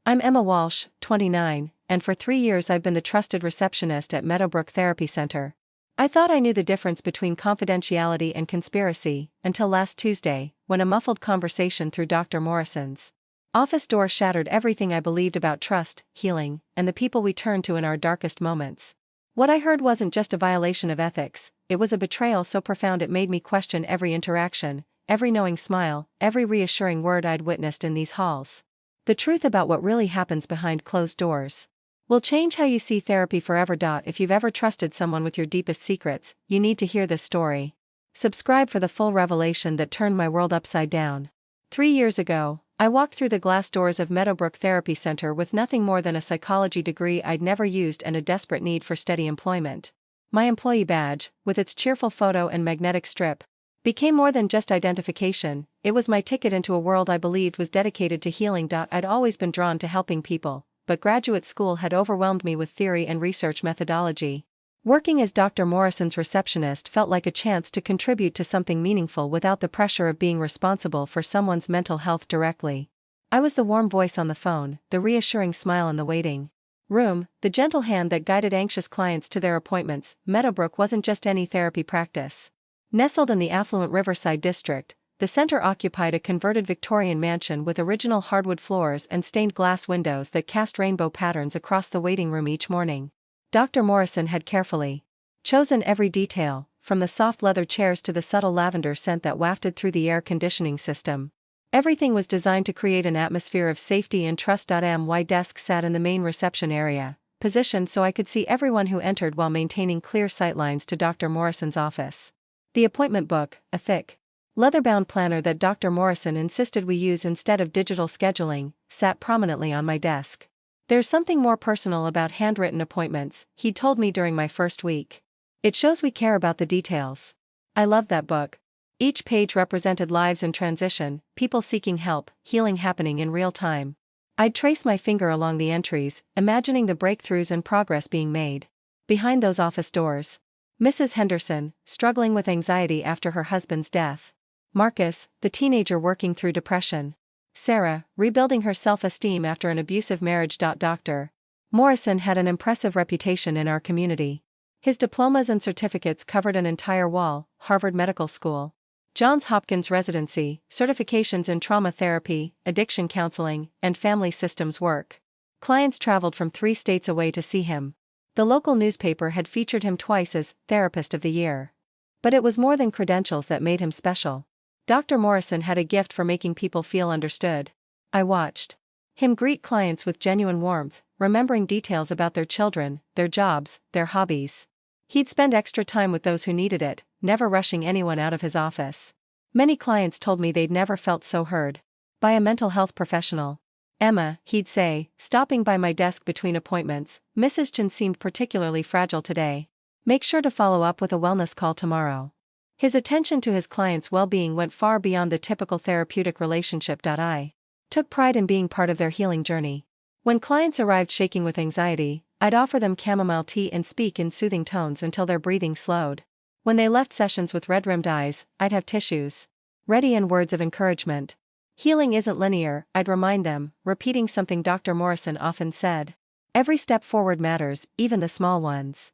I'm Emma Walsh, 29, and for 3 years I've been the trusted receptionist at Meadowbrook Therapy Center. I thought I knew the difference between confidentiality and conspiracy, until last Tuesday, when a muffled conversation through Dr. Morrison's office door shattered everything I believed about trust, healing, and the people we turn to in our darkest moments. What I heard wasn't just a violation of ethics, it was a betrayal so profound it made me question every interaction, every knowing smile, every reassuring word I'd witnessed in these halls. The truth about what really happens behind closed doors will change how you see therapy forever. If you've ever trusted someone with your deepest secrets, you need to hear this story. Subscribe for the full revelation that turned my world upside down. 3 years ago, I walked through the glass doors of Meadowbrook Therapy Center with nothing more than a psychology degree I'd never used and a desperate need for steady employment. My employee badge, with its cheerful photo and magnetic strip, became more than just identification. It was my ticket into a world I believed was dedicated to healing. I'd always been drawn to helping people, but graduate school had overwhelmed me with theory and research methodology. Working as Dr. Morrison's receptionist felt like a chance to contribute to something meaningful without the pressure of being responsible for someone's mental health directly. I was the warm voice on the phone, the reassuring smile in the waiting room, the gentle hand that guided anxious clients to their appointments. Meadowbrook wasn't just any therapy practice. Nestled in the affluent Riverside district, the center occupied a converted Victorian mansion with original hardwood floors and stained glass windows that cast rainbow patterns across the waiting room each morning. Dr. Morrison had carefully chosen every detail, from the soft leather chairs to the subtle lavender scent that wafted through the air conditioning system. Everything was designed to create an atmosphere of safety and trust. My desk sat in the main reception area, positioned so I could see everyone who entered while maintaining clear sightlines to Dr. Morrison's office. The appointment book, a thick, leather-bound planner that Dr. Morrison insisted we use instead of digital scheduling, sat prominently on my desk. There's something more personal about handwritten appointments, he told me during my first week. It shows we care about the details. I loved that book. Each page represented lives in transition, people seeking help, healing happening in real time. I'd trace my finger along the entries, imagining the breakthroughs and progress being made. Behind those office doors, Mrs. Henderson, struggling with anxiety after her husband's death. Marcus, the teenager working through depression. Sarah, rebuilding her self-esteem after an abusive marriage. Dr. Morrison had an impressive reputation in our community. His diplomas and certificates covered an entire wall: Harvard Medical School, Johns Hopkins residency, certifications in trauma therapy, addiction counseling, and family systems work. Clients traveled from 3 states away to see him. The local newspaper had featured him twice as Therapist of the Year. But it was more than credentials that made him special. Dr. Morrison had a gift for making people feel understood. I watched him greet clients with genuine warmth, remembering details about their children, their jobs, their hobbies. He'd spend extra time with those who needed it, never rushing anyone out of his office. Many clients told me they'd never felt so heard by a mental health professional. Emma, he'd say, stopping by my desk between appointments, Mrs. Chen seemed particularly fragile today. Make sure to follow up with a wellness call tomorrow. His attention to his clients' well-being went far beyond the typical therapeutic relationship. I took pride in being part of their healing journey. When clients arrived shaking with anxiety, I'd offer them chamomile tea and speak in soothing tones until their breathing slowed. When they left sessions with red-rimmed eyes, I'd have tissues ready and words of encouragement. Healing isn't linear, I'd remind them, repeating something Dr. Morrison often said. Every step forward matters, even the small ones.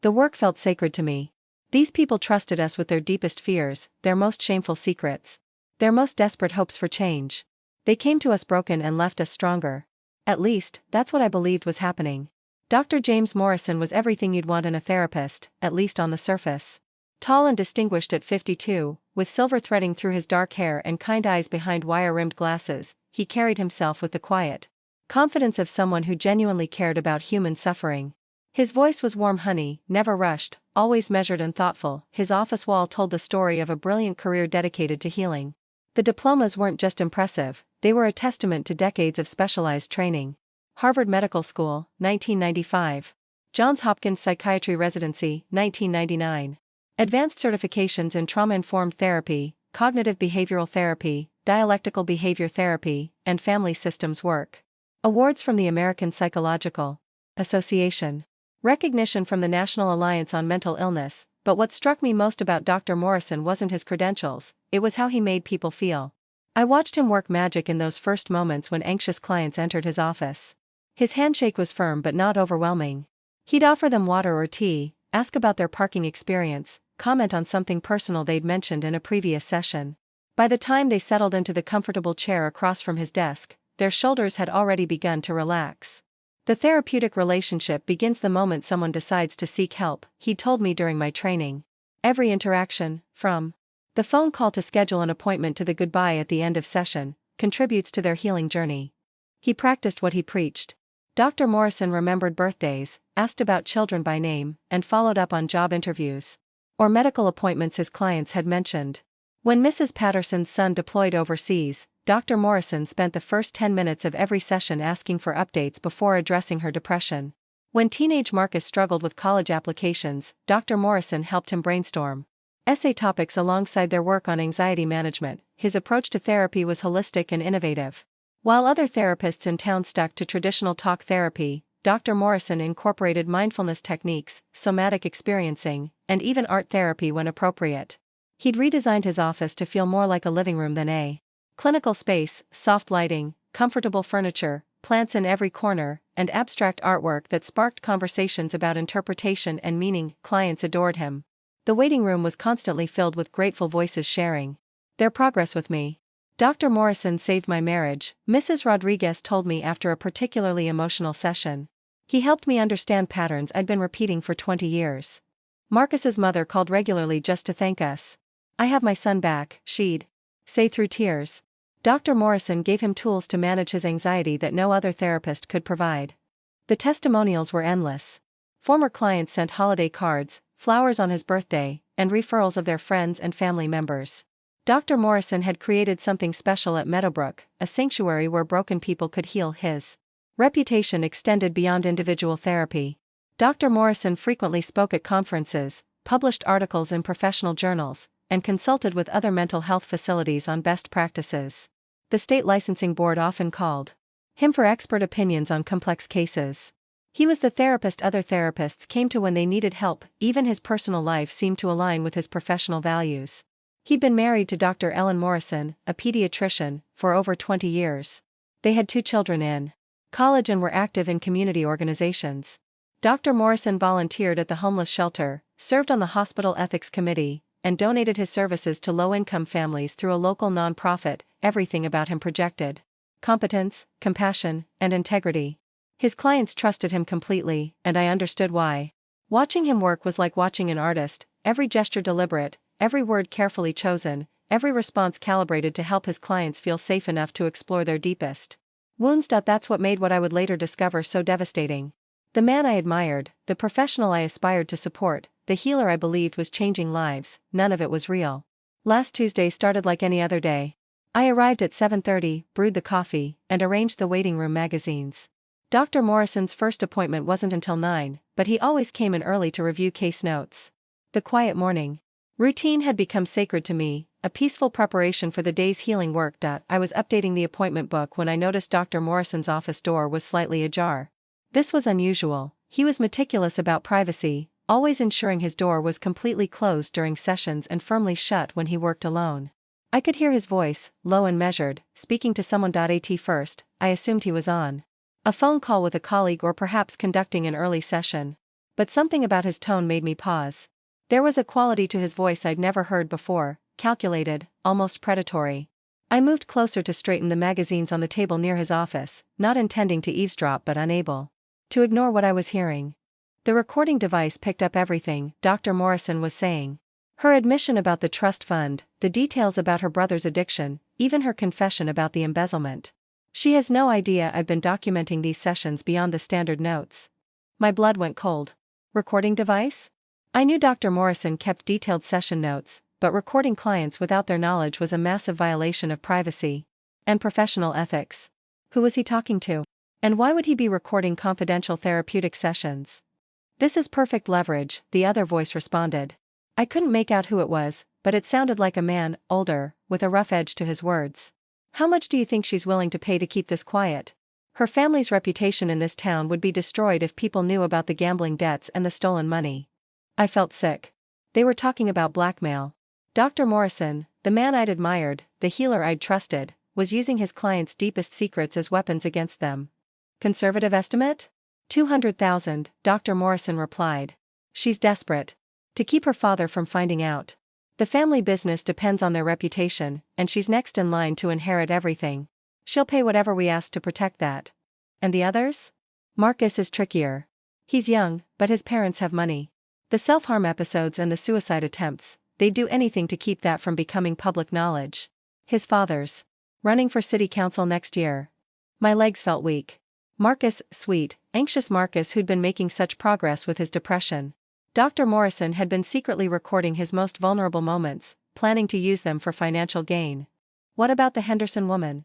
The work felt sacred to me. These people trusted us with their deepest fears, their most shameful secrets, their most desperate hopes for change. They came to us broken and left us stronger. At least, that's what I believed was happening. Dr. James Morrison was everything you'd want in a therapist, at least on the surface. Tall and distinguished at 52, with silver threading through his dark hair and kind eyes behind wire-rimmed glasses, he carried himself with the quiet confidence of someone who genuinely cared about human suffering. His voice was warm honey, never rushed, always measured and thoughtful. His office wall told the story of a brilliant career dedicated to healing. The diplomas weren't just impressive, they were a testament to decades of specialized training. Harvard Medical School, 1995. Johns Hopkins Psychiatry Residency, 1999. Advanced certifications in trauma-informed therapy, cognitive behavioral therapy, dialectical behavior therapy, and family systems work. Awards from the American Psychological Association. Recognition from the National Alliance on Mental Illness. But what struck me most about Dr. Morrison wasn't his credentials, it was how he made people feel. I watched him work magic in those first moments when anxious clients entered his office. His handshake was firm but not overwhelming. He'd offer them water or tea, ask about their parking experience, comment on something personal they'd mentioned in a previous session. By the time they settled into the comfortable chair across from his desk, their shoulders had already begun to relax. The therapeutic relationship begins the moment someone decides to seek help, he told me during my training. Every interaction, from the phone call to schedule an appointment to the goodbye at the end of session, contributes to their healing journey. He practiced what he preached. Dr. Morrison remembered birthdays, asked about children by name, and followed up on job interviews or medical appointments his clients had mentioned. When Mrs. Patterson's son deployed overseas, Dr. Morrison spent the first 10 minutes of every session asking for updates before addressing her depression. When teenage Marcus struggled with college applications, Dr. Morrison helped him brainstorm essay topics alongside their work on anxiety management. His approach to therapy was holistic and innovative. While other therapists in town stuck to traditional talk therapy, Dr. Morrison incorporated mindfulness techniques, somatic experiencing, and even art therapy when appropriate. He'd redesigned his office to feel more like a living room than a clinical space, soft lighting, comfortable furniture, plants in every corner, and abstract artwork that sparked conversations about interpretation and meaning. Clients adored him. The waiting room was constantly filled with grateful voices sharing their progress with me. Dr. Morrison saved my marriage, Mrs. Rodriguez told me after a particularly emotional session. He helped me understand patterns I'd been repeating for 20 years. Marcus's mother called regularly just to thank us. "I have my son back," she'd say through tears. Dr. Morrison gave him tools to manage his anxiety that no other therapist could provide. The testimonials were endless. Former clients sent holiday cards, flowers on his birthday, and referrals of their friends and family members. Dr. Morrison had created something special at Meadowbrook, a sanctuary where broken people could heal. His reputation extended beyond individual therapy. Dr. Morrison frequently spoke at conferences, published articles in professional journals, and consulted with other mental health facilities on best practices. The state licensing board often called him for expert opinions on complex cases. He was the therapist other therapists came to when they needed help. Even his personal life seemed to align with his professional values. He'd been married to Dr. Ellen Morrison, a pediatrician, for over 20 years. They had 2 children in college and were active in community organizations. Dr. Morrison volunteered at the homeless shelter, served on the hospital ethics committee, and donated his services to low-income families through a local nonprofit. Everything about him projected competence, compassion, and integrity. His clients trusted him completely, and I understood why. Watching him work was like watching an artist, every gesture deliberate, every word carefully chosen, every response calibrated to help his clients feel safe enough to explore their deepest wounds. That's what made what I would later discover so devastating. The man I admired, the professional I aspired to support, the healer I believed was changing lives, none of it was real. Last Tuesday started like any other day. I arrived at 7:30, brewed the coffee, and arranged the waiting room magazines. Dr. Morrison's first appointment wasn't until 9, but he always came in early to review case notes. The quiet morning routine had become sacred to me, a peaceful preparation for the day's healing work. I was updating the appointment book when I noticed Dr. Morrison's office door was slightly ajar. This was unusual. He was meticulous about privacy, always ensuring his door was completely closed during sessions and firmly shut when he worked alone. I could hear his voice, low and measured, speaking to someone. At first, I assumed he was on a phone call with a colleague or perhaps conducting an early session. But something about his tone made me pause. There was a quality to his voice I'd never heard before, calculated, almost predatory. I moved closer to straighten the magazines on the table near his office, not intending to eavesdrop but unable to ignore what I was hearing. The recording device picked up everything, Dr. Morrison was saying. Her admission about the trust fund, the details about her brother's addiction, even her confession about the embezzlement. She has no idea I've been documenting these sessions beyond the standard notes. My blood went cold. Recording device? I knew Dr. Morrison kept detailed session notes, but recording clients without their knowledge was a massive violation of privacy and professional ethics. Who was he talking to? And why would he be recording confidential therapeutic sessions? "This is perfect leverage," the other voice responded. I couldn't make out who it was, but it sounded like a man, older, with a rough edge to his words. "How much do you think she's willing to pay to keep this quiet? Her family's reputation in this town would be destroyed if people knew about the gambling debts and the stolen money." I felt sick. They were talking about blackmail. Dr. Morrison, The man I'd admired, the healer I'd trusted, was using his clients' deepest secrets as weapons against them. Conservative estimate? 200,000, Dr. Morrison replied. She's desperate. To keep her father from finding out. The family business depends on their reputation, and she's next in line to inherit everything. She'll pay whatever we ask to protect that. And the others? Marcus is trickier. He's young, but his parents have money. The self-harm episodes and the suicide attempts, they'd do anything to keep that from becoming public knowledge. His father's running for city council next year. My legs felt weak. Marcus, sweet, anxious Marcus who'd been making such progress with his depression. Dr. Morrison had been secretly recording his most vulnerable moments, planning to use them for financial gain. What about the Henderson woman?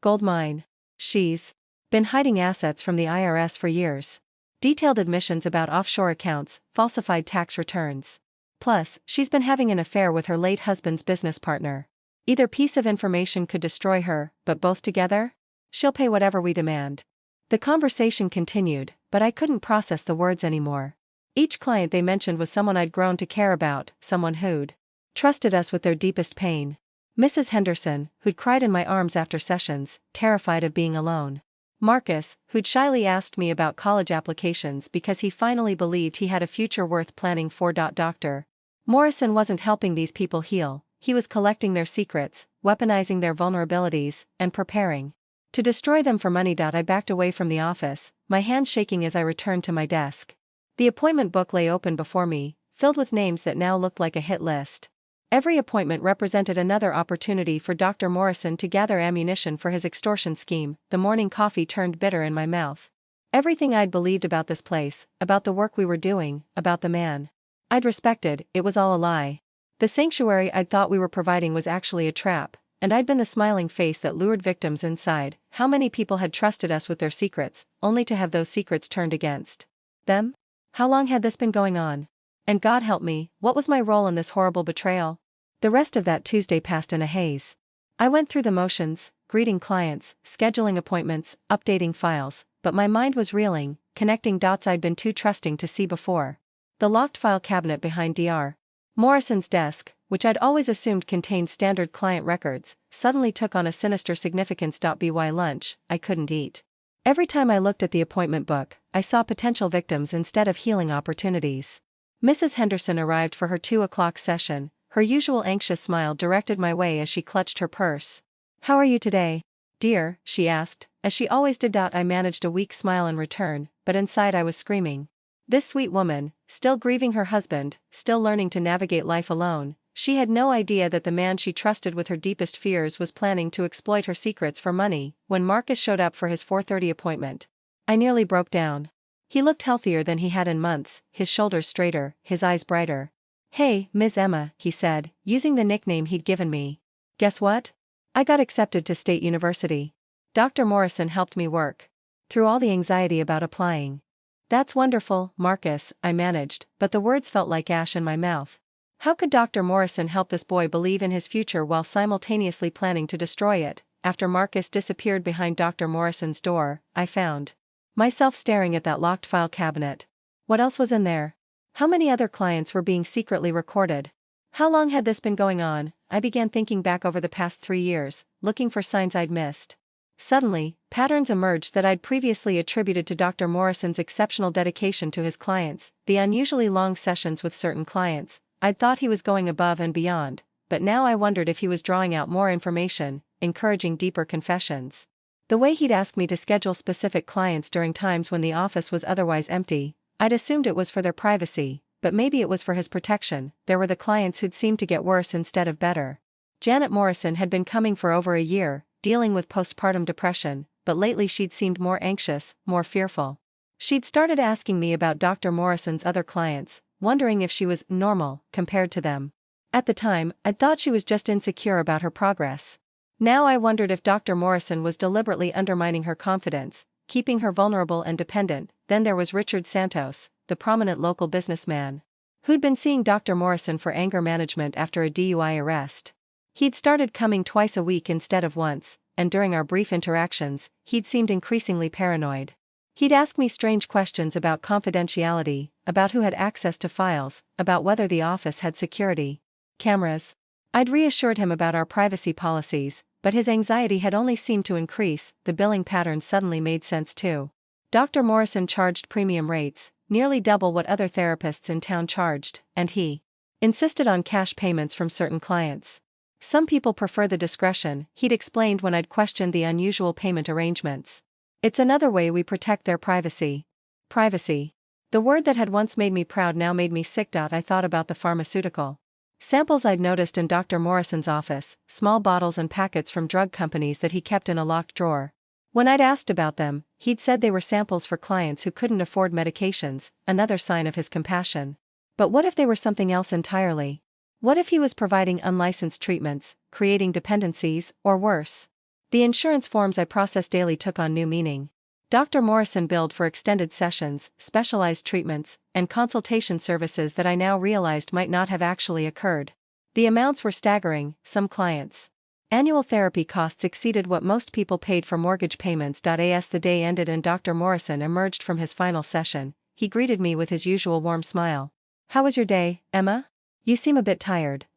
Gold mine. She's been hiding assets from the IRS for years. Detailed admissions about offshore accounts, falsified tax returns. Plus, she's been having an affair with her late husband's business partner. Either piece of information could destroy her, but both together? She'll pay whatever we demand. The conversation continued, but I couldn't process the words anymore. Each client they mentioned was someone I'd grown to care about, someone who'd trusted us with their deepest pain. Mrs. Henderson, who'd cried in my arms after sessions, terrified of being alone. Marcus, who'd shyly asked me about college applications because he finally believed he had a future worth planning for. Dr. Morrison wasn't helping these people heal, he was collecting their secrets, weaponizing their vulnerabilities, and preparing to destroy them for money. I backed away from the office, my hands shaking as I returned to my desk. The appointment book lay open before me, filled with names that now looked like a hit list. Every appointment represented another opportunity for Dr. Morrison to gather ammunition for his extortion scheme. The morning coffee turned bitter in my mouth. Everything I'd believed about this place, about the work we were doing, about the man I'd respected, it was all a lie. The sanctuary I'd thought we were providing was actually a trap, and I'd been the smiling face that lured victims inside. How many people had trusted us with their secrets, only to have those secrets turned against them? How long had this been going on? And God help me, what was my role in this horrible betrayal? The rest of that Tuesday passed in a haze. I went through the motions, greeting clients, scheduling appointments, updating files, but my mind was reeling, connecting dots I'd been too trusting to see before. The locked file cabinet behind Dr. Morrison's desk, which I'd always assumed contained standard client records, suddenly took on a sinister significance. By lunch, I couldn't eat. Every time I looked at the appointment book, I saw potential victims instead of healing opportunities. Mrs. Henderson arrived for her 2 o'clock session, her usual anxious smile directed my way as she clutched her purse. "How are you today, dear?" she asked, as she always did. I managed a weak smile in return, but inside I was screaming. This sweet woman, still grieving her husband, still learning to navigate life alone, she had no idea that the man she trusted with her deepest fears was planning to exploit her secrets for money. When Marcus showed up for his 4:30 appointment, I nearly broke down. He looked healthier than he had in months, his shoulders straighter, his eyes brighter. "Hey, Ms. Emma," he said, using the nickname he'd given me. "Guess what? I got accepted to State University. Dr. Morrison helped me work through all the anxiety about applying." "That's wonderful, Marcus," I managed, but the words felt like ash in my mouth. How could Dr. Morrison help this boy believe in his future while simultaneously planning to destroy it? After Marcus disappeared behind Dr. Morrison's door, I found myself staring at that locked file cabinet. What else was in there? How many other clients were being secretly recorded? How long had this been going on? I began thinking back over the past 3 years, looking for signs I'd missed. Suddenly, patterns emerged that I'd previously attributed to Dr. Morrison's exceptional dedication to his clients, the unusually long sessions with certain clients. I'd thought he was going above and beyond, but now I wondered if he was drawing out more information, encouraging deeper confessions. The way he'd ask me to schedule specific clients during times when the office was otherwise empty, I'd assumed it was for their privacy, but maybe it was for his protection. There were the clients who'd seemed to get worse instead of better. Janet Morrison had been coming for over a year, dealing with postpartum depression, but lately she'd seemed more anxious, more fearful. She'd started asking me about Dr. Morrison's other clients, wondering if she was normal compared to them. At the time, I'd thought she was just insecure about her progress. Now I wondered if Dr. Morrison was deliberately undermining her confidence, keeping her vulnerable and dependent. Then there was Richard Santos, the prominent local businessman, who'd been seeing Dr. Morrison for anger management after a DUI arrest. He'd started coming twice a week instead of once, and during our brief interactions, he'd seemed increasingly paranoid. He'd ask me strange questions about confidentiality, about who had access to files, about whether the office had security cameras. I'd reassured him about our privacy policies, but his anxiety had only seemed to increase. The billing pattern suddenly made sense too. Dr. Morrison charged premium rates, nearly double what other therapists in town charged, and he insisted on cash payments from certain clients. Some people prefer the discretion, he'd explained when I'd questioned the unusual payment arrangements. It's another way we protect their privacy. Privacy. The word that had once made me proud now made me sick. I thought about the pharmaceutical samples I'd noticed in Dr. Morrison's office, small bottles and packets from drug companies that he kept in a locked drawer. When I'd asked about them, he'd said they were samples for clients who couldn't afford medications, another sign of his compassion. But what if they were something else entirely? What if he was providing unlicensed treatments, creating dependencies, or worse? The insurance forms I processed daily took on new meaning. Dr. Morrison billed for extended sessions, specialized treatments, and consultation services that I now realized might not have actually occurred. The amounts were staggering. Some clients' annual therapy costs exceeded what most people paid for mortgage payments. As the day ended and Dr. Morrison emerged from his final session, he greeted me with his usual warm smile. "How was your day, Emma? You seem a bit tired."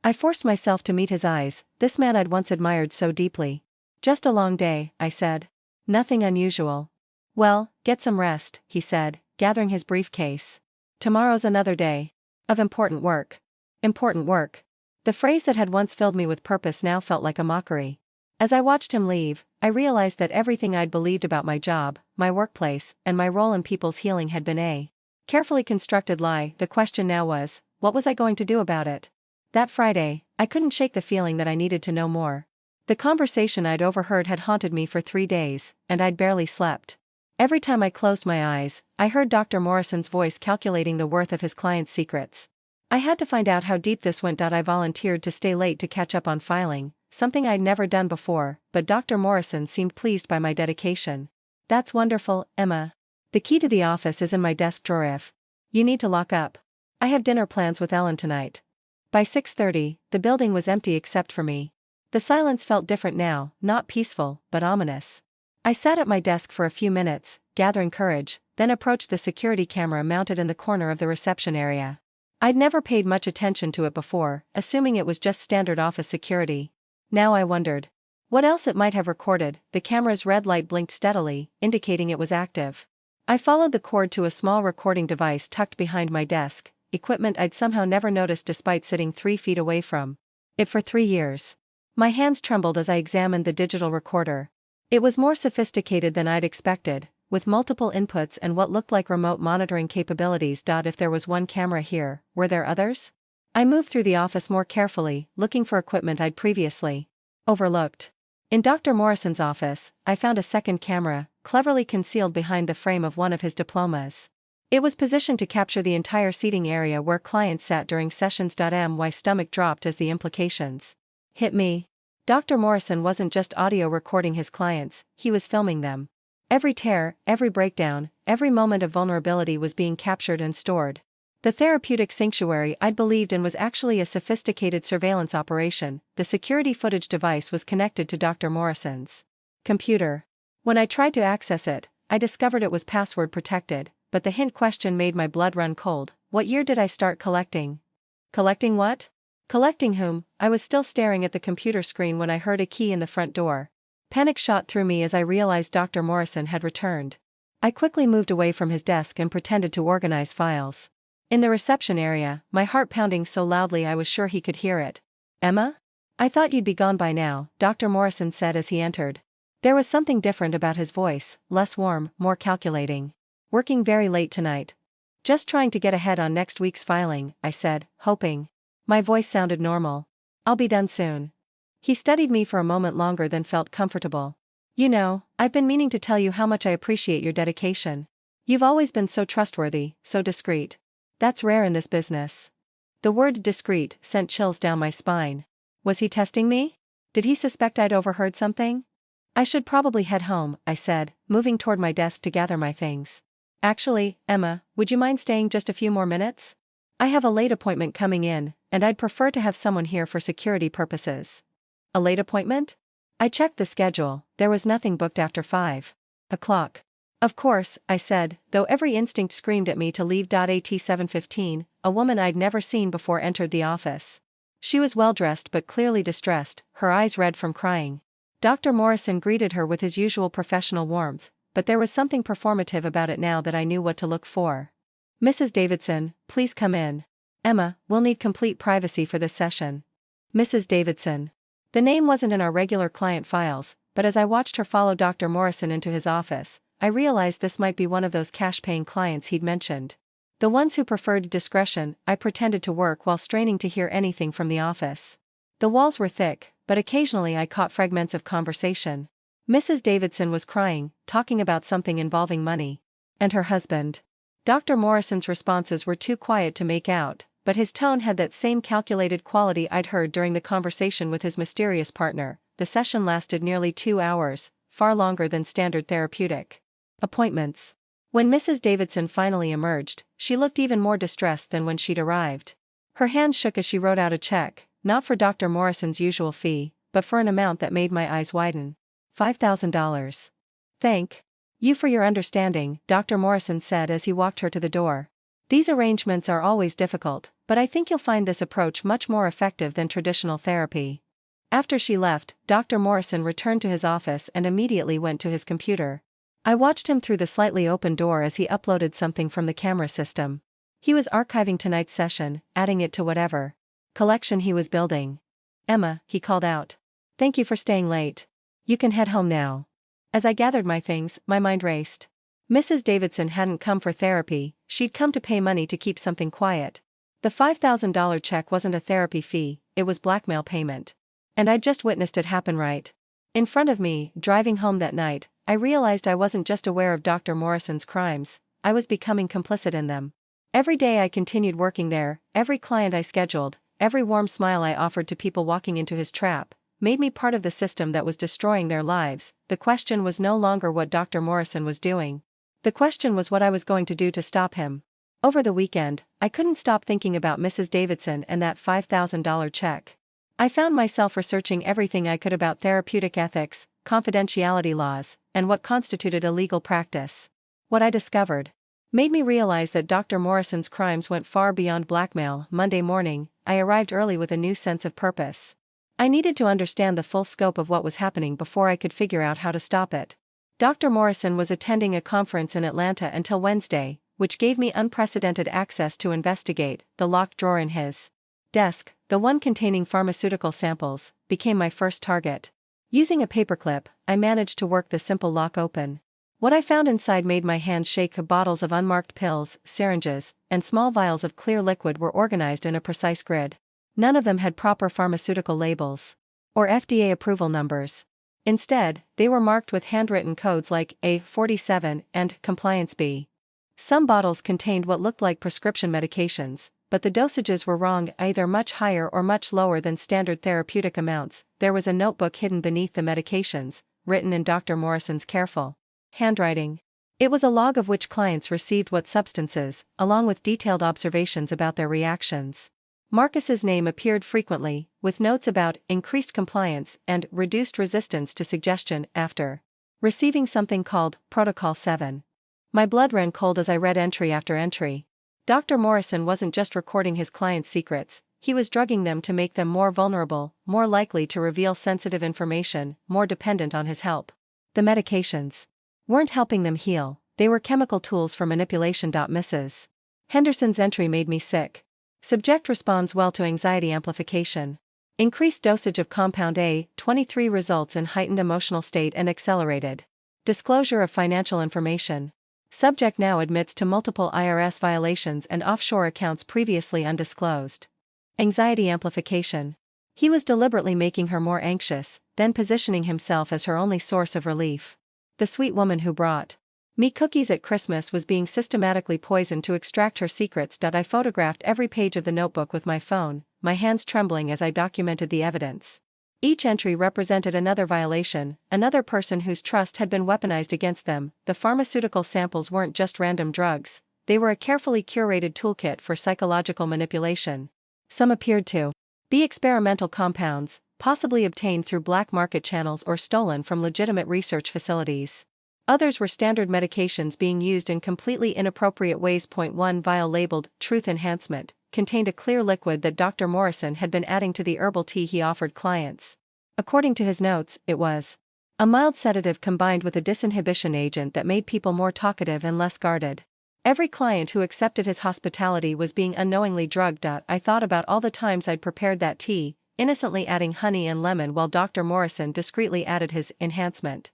I forced myself to meet his eyes, this man I'd once admired so deeply. "Just a long day," I said. "Nothing unusual." "Well, get some rest," he said, gathering his briefcase. "Tomorrow's another day of important work." Important work. The phrase that had once filled me with purpose now felt like a mockery. As I watched him leave, I realized that everything I'd believed about my job, my workplace, and my role in people's healing had been a carefully constructed lie. The question now was, what was I going to do about it? That Friday, I couldn't shake the feeling that I needed to know more. The conversation I'd overheard had haunted me for 3 days, and I'd barely slept. Every time I closed my eyes, I heard Dr. Morrison's voice calculating the worth of his clients' secrets. I had to find out how deep this went. I volunteered to stay late to catch up on filing, something I'd never done before, but Dr. Morrison seemed pleased by my dedication. "That's wonderful, Emma. The key to the office is in my desk drawer if you need to lock up. I have dinner plans with Ellen tonight." By 6:30, the building was empty except for me. The silence felt different now, not peaceful, but ominous. I sat at my desk for a few minutes, gathering courage, then approached the security camera mounted in the corner of the reception area. I'd never paid much attention to it before, assuming it was just standard office security. Now I wondered what else it might have recorded. The camera's red light blinked steadily, indicating it was active. I followed the cord to a small recording device tucked behind my desk, equipment I'd somehow never noticed despite sitting 3 feet away from it for 3 years. My hands trembled as I examined the digital recorder. It was more sophisticated than I'd expected, with multiple inputs and what looked like remote monitoring capabilities. If there was one camera here, were there others? I moved through the office more carefully, looking for equipment I'd previously overlooked. In Dr. Morrison's office, I found a second camera, cleverly concealed behind the frame of one of his diplomas. It was positioned to capture the entire seating area where clients sat during sessions. My stomach dropped as the implications hit me. Dr. Morrison wasn't just audio recording his clients, he was filming them. Every tear, every breakdown, every moment of vulnerability was being captured and stored. The therapeutic sanctuary I'd believed in was actually a sophisticated surveillance operation. The security footage device was connected to Dr. Morrison's computer. When I tried to access it, I discovered it was password protected, but the hint question made my blood run cold. What year did I start collecting? Collecting what? Collecting whom? I was still staring at the computer screen when I heard a key in the front door. Panic shot through me as I realized Dr. Morrison had returned. I quickly moved away from his desk and pretended to organize files. In the reception area, my heart pounding so loudly I was sure he could hear it. "Emma? I thought you'd be gone by now," Dr. Morrison said as he entered. There was something different about his voice, less warm, more calculating. "Working very late tonight." "Just trying to get ahead on next week's filing," I said, hoping my voice sounded normal. "I'll be done soon." He studied me for a moment longer than felt comfortable. "You know, I've been meaning to tell you how much I appreciate your dedication. You've always been so trustworthy, so discreet. That's rare in this business." The word discreet sent chills down my spine. Was he testing me? Did he suspect I'd overheard something? "I should probably head home," I said, moving toward my desk to gather my things. "Actually, Emma, would you mind staying just a few more minutes? I have a late appointment coming in, and I'd prefer to have someone here for security purposes." A late appointment? I checked the schedule, there was nothing booked after 5 o'clock. "Of course," I said, though every instinct screamed at me to leave. At 7:15, a woman I'd never seen before entered the office. She was well-dressed but clearly distressed, her eyes red from crying. Dr. Morrison greeted her with his usual professional warmth, but there was something performative about it now that I knew what to look for. "Mrs. Davidson, please come in. Emma, we'll need complete privacy for this session." Mrs. Davidson. The name wasn't in our regular client files, but as I watched her follow Dr. Morrison into his office, I realized this might be one of those cash-paying clients he'd mentioned. The ones who preferred discretion. I pretended to work while straining to hear anything from the office. The walls were thick, but occasionally I caught fragments of conversation. Mrs. Davidson was crying, talking about something involving money. And her husband. Dr. Morrison's responses were too quiet to make out, but his tone had that same calculated quality I'd heard during the conversation with his mysterious partner. The session lasted nearly 2 hours, far longer than standard therapeutic appointments. When Mrs. Davidson finally emerged, she looked even more distressed than when she'd arrived. Her hands shook as she wrote out a check, not for Dr. Morrison's usual fee, but for an amount that made my eyes widen. $5,000. "Thank you for your understanding," Dr. Morrison said as he walked her to the door. "These arrangements are always difficult, but I think you'll find this approach much more effective than traditional therapy." After she left, Dr. Morrison returned to his office and immediately went to his computer. I watched him through the slightly open door as he uploaded something from the camera system. He was archiving tonight's session, adding it to whatever collection he was building. "Emma," he called out. "Thank you for staying late. You can head home now." As I gathered my things, my mind raced. Mrs. Davidson hadn't come for therapy, she'd come to pay money to keep something quiet. The $5,000 check wasn't a therapy fee, it was blackmail payment. And I'd just witnessed it happen right in front of me. Driving home that night, I realized I wasn't just aware of Dr. Morrison's crimes, I was becoming complicit in them. Every day I continued working there, every client I scheduled, every warm smile I offered to people walking into his trap, made me part of the system that was destroying their lives. The question was no longer what Dr. Morrison was doing. The question was what I was going to do to stop him. Over the weekend, I couldn't stop thinking about Mrs. Davidson and that $5,000 check. I found myself researching everything I could about therapeutic ethics, confidentiality laws, and what constituted a legal practice. What I discovered made me realize that Dr. Morrison's crimes went far beyond blackmail. Monday morning, I arrived early with a new sense of purpose. I needed to understand the full scope of what was happening before I could figure out how to stop it. Dr. Morrison was attending a conference in Atlanta until Wednesday, which gave me unprecedented access to investigate. The locked drawer in his desk, the one containing pharmaceutical samples, became my first target. Using a paperclip, I managed to work the simple lock open. What I found inside made my hands shake. Bottles of unmarked pills, syringes, and small vials of clear liquid were organized in a precise grid. None of them had proper pharmaceutical labels or FDA approval numbers. Instead, they were marked with handwritten codes like A47 and Compliance B. Some bottles contained what looked like prescription medications, but the dosages were wrong, either much higher or much lower than standard therapeutic amounts. There was a notebook hidden beneath the medications, written in Dr. Morrison's careful handwriting. It was a log of which clients received what substances, along with detailed observations about their reactions. Marcus's name appeared frequently, with notes about increased compliance and reduced resistance to suggestion after receiving something called Protocol 7. My blood ran cold as I read entry after entry. Dr. Morrison wasn't just recording his clients' secrets, he was drugging them to make them more vulnerable, more likely to reveal sensitive information, more dependent on his help. The medications weren't helping them heal, they were chemical tools for manipulation. Mrs. Henderson's entry made me sick. Subject responds well to anxiety amplification. Increased dosage of compound A23 results in heightened emotional state and accelerated disclosure of financial information. Subject now admits to multiple IRS violations and offshore accounts previously undisclosed. Anxiety amplification. He was deliberately making her more anxious, then positioning himself as her only source of relief. The sweet woman who brought me cookies at Christmas was being systematically poisoned to extract her secrets. I photographed every page of the notebook with my phone, my hands trembling as I documented the evidence. Each entry represented another violation, another person whose trust had been weaponized against them. The pharmaceutical samples weren't just random drugs, they were a carefully curated toolkit for psychological manipulation. Some appeared to be experimental compounds, possibly obtained through black market channels or stolen from legitimate research facilities. Others were standard medications being used in completely inappropriate ways. One vial labeled Truth Enhancement contained a clear liquid that Dr. Morrison had been adding to the herbal tea he offered clients. According to his notes, it was a mild sedative combined with a disinhibition agent that made people more talkative and less guarded. Every client who accepted his hospitality was being unknowingly drugged. I thought about all the times I'd prepared that tea, innocently adding honey and lemon while Dr. Morrison discreetly added his enhancement.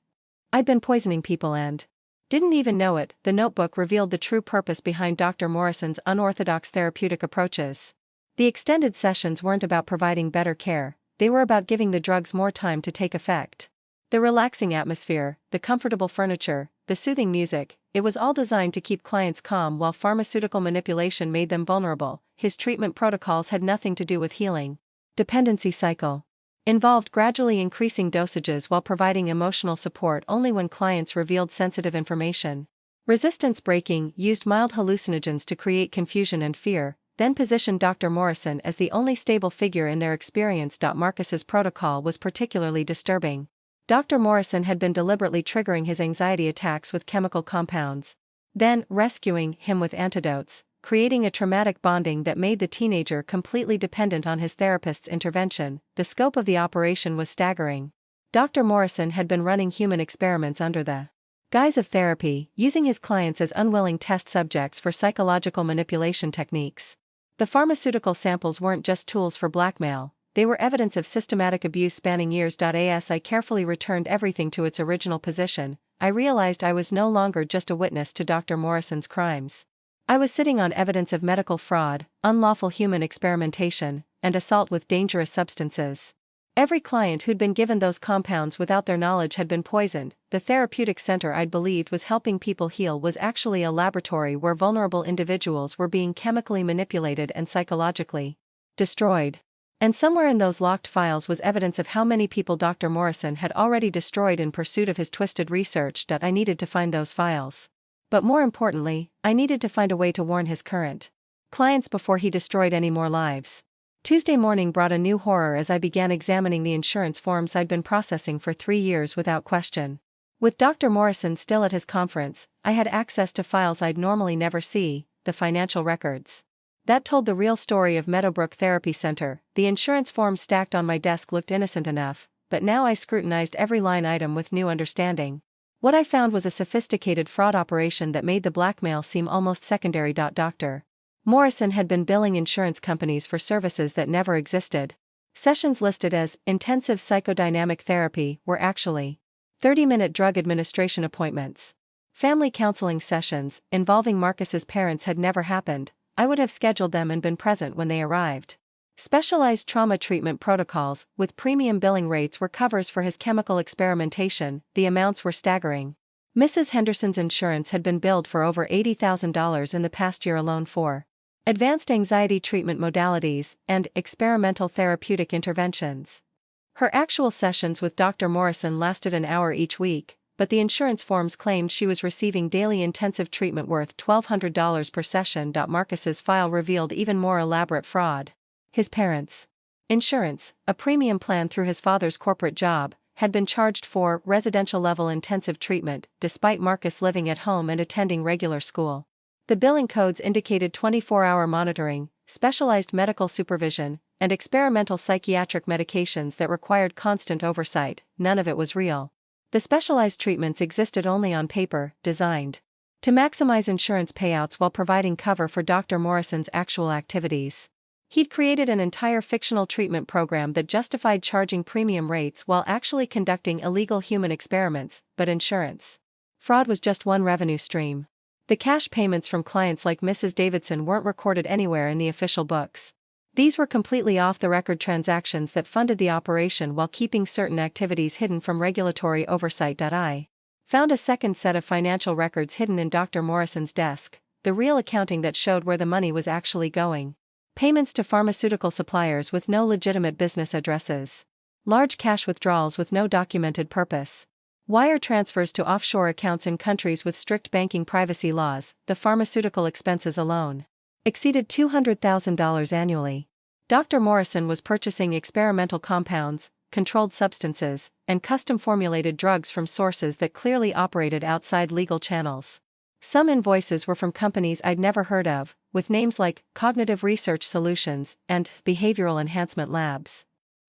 I'd been poisoning people and didn't even know it. The notebook revealed the true purpose behind Dr. Morrison's unorthodox therapeutic approaches. The extended sessions weren't about providing better care, they were about giving the drugs more time to take effect. The relaxing atmosphere, the comfortable furniture, the soothing music, it was all designed to keep clients calm while pharmaceutical manipulation made them vulnerable. His treatment protocols had nothing to do with healing. Dependency cycle involved gradually increasing dosages while providing emotional support only when clients revealed sensitive information. Resistance breaking used mild hallucinogens to create confusion and fear, then positioned Dr. Morrison as the only stable figure in their experience. Marcus's protocol was particularly disturbing. Dr. Morrison had been deliberately triggering his anxiety attacks with chemical compounds, then rescuing him with antidotes, creating a traumatic bonding that made the teenager completely dependent on his therapist's intervention. The scope of the operation was staggering. Dr. Morrison had been running human experiments under the guise of therapy, using his clients as unwilling test subjects for psychological manipulation techniques. The pharmaceutical samples weren't just tools for blackmail, they were evidence of systematic abuse spanning years. As I carefully returned everything to its original position, I realized I was no longer just a witness to Dr. Morrison's crimes. I was sitting on evidence of medical fraud, unlawful human experimentation, and assault with dangerous substances. Every client who'd been given those compounds without their knowledge had been poisoned. The therapeutic center I'd believed was helping people heal was actually a laboratory where vulnerable individuals were being chemically manipulated and psychologically destroyed. And somewhere in those locked files was evidence of how many people Dr. Morrison had already destroyed in pursuit of his twisted research. I needed to find those files. But more importantly, I needed to find a way to warn his current clients before he destroyed any more lives. Tuesday morning brought a new horror as I began examining the insurance forms I'd been processing for 3 years without question. With Dr. Morrison still at his conference, I had access to files I'd normally never see, the financial records that told the real story of Meadowbrook Therapy Center. The insurance forms stacked on my desk looked innocent enough, but now I scrutinized every line item with new understanding. What I found was a sophisticated fraud operation that made the blackmail seem almost secondary. Dr. Morrison had been billing insurance companies for services that never existed. Sessions listed as intensive psychodynamic therapy were actually 30-minute drug administration appointments. Family counseling sessions involving Marcus's parents had never happened. I would have scheduled them and been present when they arrived. Specialized trauma treatment protocols, with premium billing rates, were covers for his chemical experimentation. The amounts were staggering. Mrs. Henderson's insurance had been billed for over $80,000 in the past year alone for advanced anxiety treatment modalities and experimental therapeutic interventions. Her actual sessions with Dr. Morrison lasted an hour each week, but the insurance forms claimed she was receiving daily intensive treatment worth $1,200 per session. Marcus's file revealed even more elaborate fraud. His parents' insurance, a premium plan through his father's corporate job, had been charged for residential-level intensive treatment, despite Marcus living at home and attending regular school. The billing codes indicated 24-hour monitoring, specialized medical supervision, and experimental psychiatric medications that required constant oversight. None of it was real. The specialized treatments existed only on paper, designed to maximize insurance payouts while providing cover for Dr. Morrison's actual activities. He'd created an entire fictional treatment program that justified charging premium rates while actually conducting illegal human experiments, but insurance fraud was just one revenue stream. The cash payments from clients like Mrs. Davidson weren't recorded anywhere in the official books. These were completely off-the-record transactions that funded the operation while keeping certain activities hidden from regulatory oversight. I found a second set of financial records hidden in Dr. Morrison's desk, the real accounting that showed where the money was actually going. Payments to pharmaceutical suppliers with no legitimate business addresses. Large cash withdrawals with no documented purpose. Wire transfers to offshore accounts in countries with strict banking privacy laws. The pharmaceutical expenses alone exceeded $200,000 annually. Dr. Morrison was purchasing experimental compounds, controlled substances, and custom-formulated drugs from sources that clearly operated outside legal channels. Some invoices were from companies I'd never heard of, with names like Cognitive Research Solutions and Behavioral Enhancement Labs.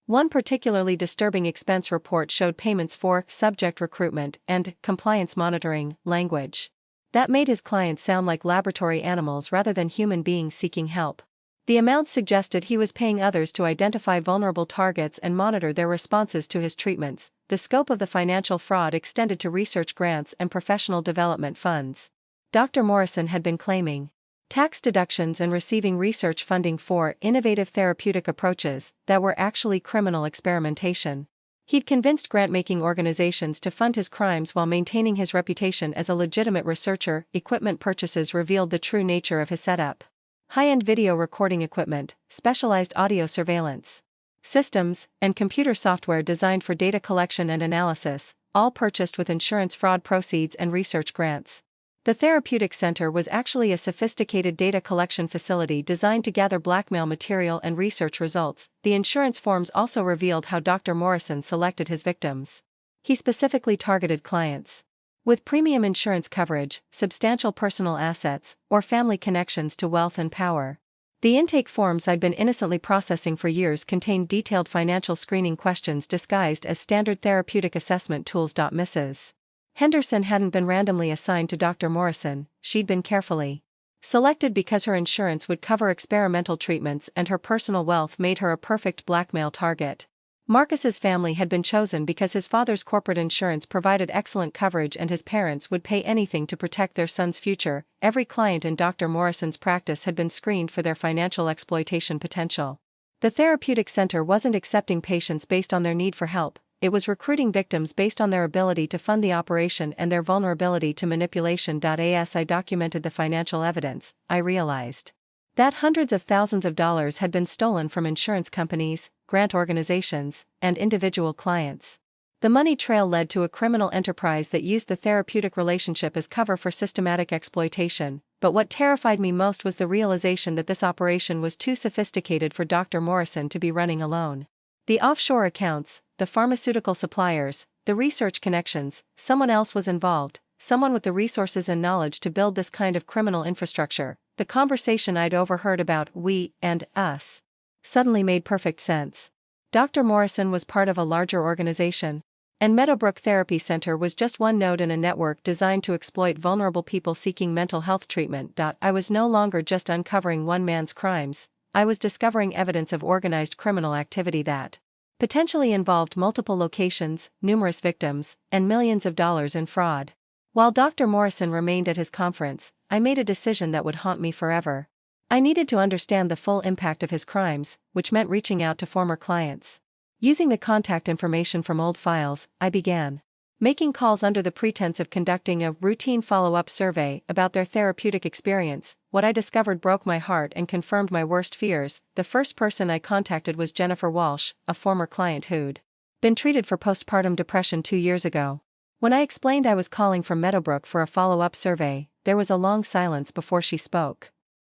One particularly disturbing expense report showed payments for subject recruitment and compliance monitoring language. That made his clients sound like laboratory animals rather than human beings seeking help. The amounts suggested he was paying others to identify vulnerable targets and monitor their responses to his treatments. The scope of the financial fraud extended to research grants and professional development funds. Dr. Morrison had been claiming tax deductions and receiving research funding for innovative therapeutic approaches that were actually criminal experimentation. He'd convinced grant-making organizations to fund his crimes while maintaining his reputation as a legitimate researcher. Equipment purchases revealed the true nature of his setup. High-end video recording equipment, specialized audio surveillance systems, and computer software designed for data collection and analysis, all purchased with insurance fraud proceeds and research grants. The therapeutic center was actually a sophisticated data collection facility designed to gather blackmail material and research results. The insurance forms also revealed how Dr. Morrison selected his victims. He specifically targeted clients with premium insurance coverage, substantial personal assets, or family connections to wealth and power. The intake forms I'd been innocently processing for years contained detailed financial screening questions disguised as standard therapeutic assessment tools. Mrs. Henderson hadn't been randomly assigned to Dr. Morrison, she'd been carefully selected because her insurance would cover experimental treatments and her personal wealth made her a perfect blackmail target. Marcus's family had been chosen because his father's corporate insurance provided excellent coverage and his parents would pay anything to protect their son's future. Every client in Dr. Morrison's practice had been screened for their financial exploitation potential. The therapeutic center wasn't accepting patients based on their need for help. It was recruiting victims based on their ability to fund the operation and their vulnerability to manipulation. As I documented the financial evidence, I realized that hundreds of thousands of dollars had been stolen from insurance companies, grant organizations, and individual clients. The money trail led to a criminal enterprise that used the therapeutic relationship as cover for systematic exploitation, but what terrified me most was the realization that this operation was too sophisticated for Dr. Morrison to be running alone. The offshore accounts, the pharmaceutical suppliers, the research connections, someone else was involved, someone with the resources and knowledge to build this kind of criminal infrastructure. The conversation I'd overheard about we and us suddenly made perfect sense. Dr. Morrison was part of a larger organization, and Meadowbrook Therapy Center was just one node in a network designed to exploit vulnerable people seeking mental health treatment. I was no longer just uncovering one man's crimes, I was discovering evidence of organized criminal activity that potentially involved multiple locations, numerous victims, and millions of dollars in fraud. While Dr. Morrison remained at his conference, I made a decision that would haunt me forever. I needed to understand the full impact of his crimes, which meant reaching out to former clients. Using the contact information from old files, I began making calls under the pretense of conducting a routine follow-up survey about their therapeutic experience. What I discovered broke my heart and confirmed my worst fears. The first person I contacted was Emma Walsh, a former client who'd been treated for postpartum depression 2 years ago. When I explained I was calling from Meadowbrook for a follow-up survey, there was a long silence before she spoke.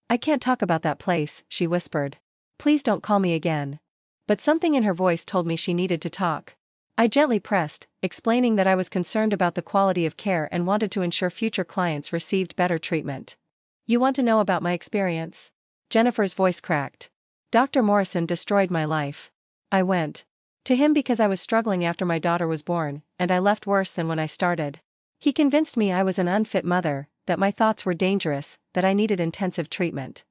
"I can't talk about that place," she whispered. "Please don't call me again." But something in her voice told me she needed to talk. I gently pressed, explaining that I was concerned about the quality of care and wanted to ensure future clients received better treatment. "You want to know about my experience?" Jennifer's voice cracked. "Dr. Morrison destroyed my life. I went to him because I was struggling after my daughter was born, and I left worse than when I started. He convinced me I was an unfit mother, that my thoughts were dangerous, that I needed intensive treatment."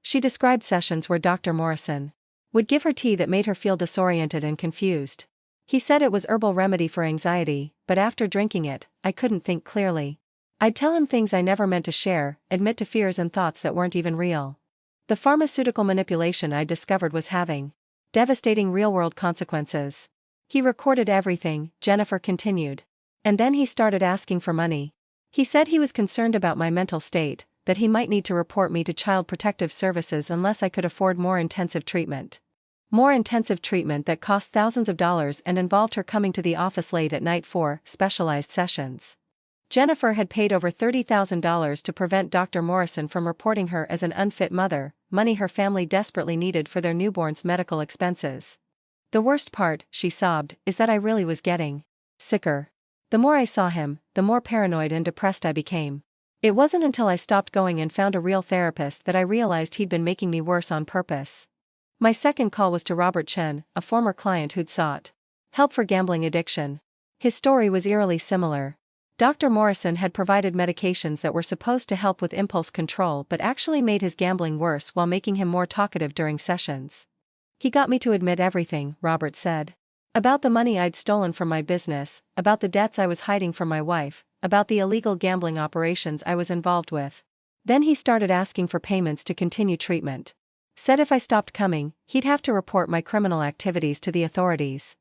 She described sessions where Dr. Morrison would give her tea that made her feel disoriented and confused. He said it was herbal remedy for anxiety, but after drinking it, I couldn't think clearly. I'd tell him things I never meant to share, admit to fears and thoughts that weren't even real. The pharmaceutical manipulation I discovered was having devastating real-world consequences. "He recorded everything," Jennifer continued. "And then he started asking for money. He said he was concerned about my mental state, that he might need to report me to Child Protective Services unless I could afford more intensive treatment. More intensive treatment that cost thousands of dollars and involved her coming to the office late at night for specialized sessions." Jennifer had paid over $30,000 to prevent Dr. Morrison from reporting her as an unfit mother, money her family desperately needed for their newborn's medical expenses. The worst part, she sobbed, is that I really was getting sicker. The more I saw him, the more paranoid and depressed I became. It wasn't until I stopped going and found a real therapist that I realized he'd been making me worse on purpose. My second call was to Robert Chen, a former client who'd sought help for gambling addiction. His story was eerily similar. Dr. Morrison had provided medications that were supposed to help with impulse control but actually made his gambling worse while making him more talkative during sessions. He got me to admit everything, Robert said. About the money I'd stolen from my business, about the debts I was hiding from my wife, about the illegal gambling operations I was involved with. Then he started asking for payments to continue treatment. Said if I stopped coming, he'd have to report my criminal activities to the authorities.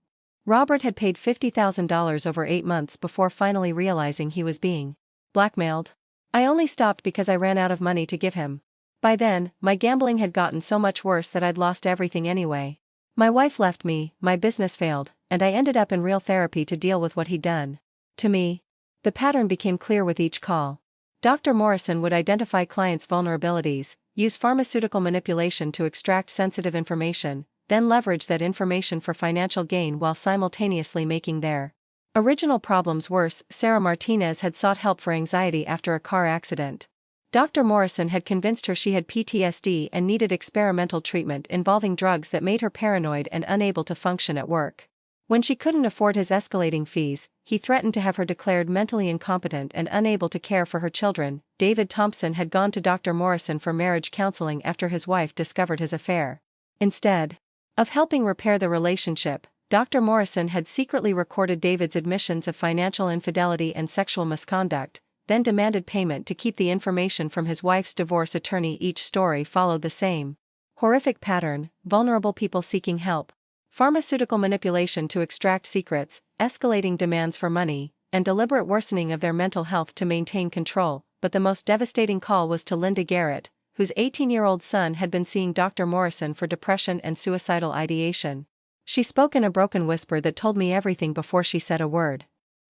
Robert had paid $50,000 over 8 months before finally realizing he was being blackmailed. I only stopped because I ran out of money to give him. By then, my gambling had gotten so much worse that I'd lost everything anyway. My wife left me, my business failed, and I ended up in real therapy to deal with what he'd done to me. The pattern became clear with each call. Dr. Morrison would identify clients' vulnerabilities, use pharmaceutical manipulation to extract sensitive information, then leverage that information for financial gain while simultaneously making their original problems worse. Sarah Martinez had sought help for anxiety after a car accident. Dr. Morrison had convinced her she had PTSD and needed experimental treatment involving drugs that made her paranoid and unable to function at work. When she couldn't afford his escalating fees, he threatened to have her declared mentally incompetent and unable to care for her children. David Thompson had gone to Dr. Morrison for marriage counseling after his wife discovered his affair. Instead of helping repair the relationship, Dr. Morrison had secretly recorded David's admissions of financial infidelity and sexual misconduct, then demanded payment to keep the information from his wife's divorce attorney. Each story followed the same horrific pattern: vulnerable people seeking help, pharmaceutical manipulation to extract secrets, escalating demands for money, and deliberate worsening of their mental health to maintain control. But the most devastating call was to Linda Garrett, whose 18-year-old son had been seeing Dr. Morrison for depression and suicidal ideation. She spoke in a broken whisper that told me everything before she said a word.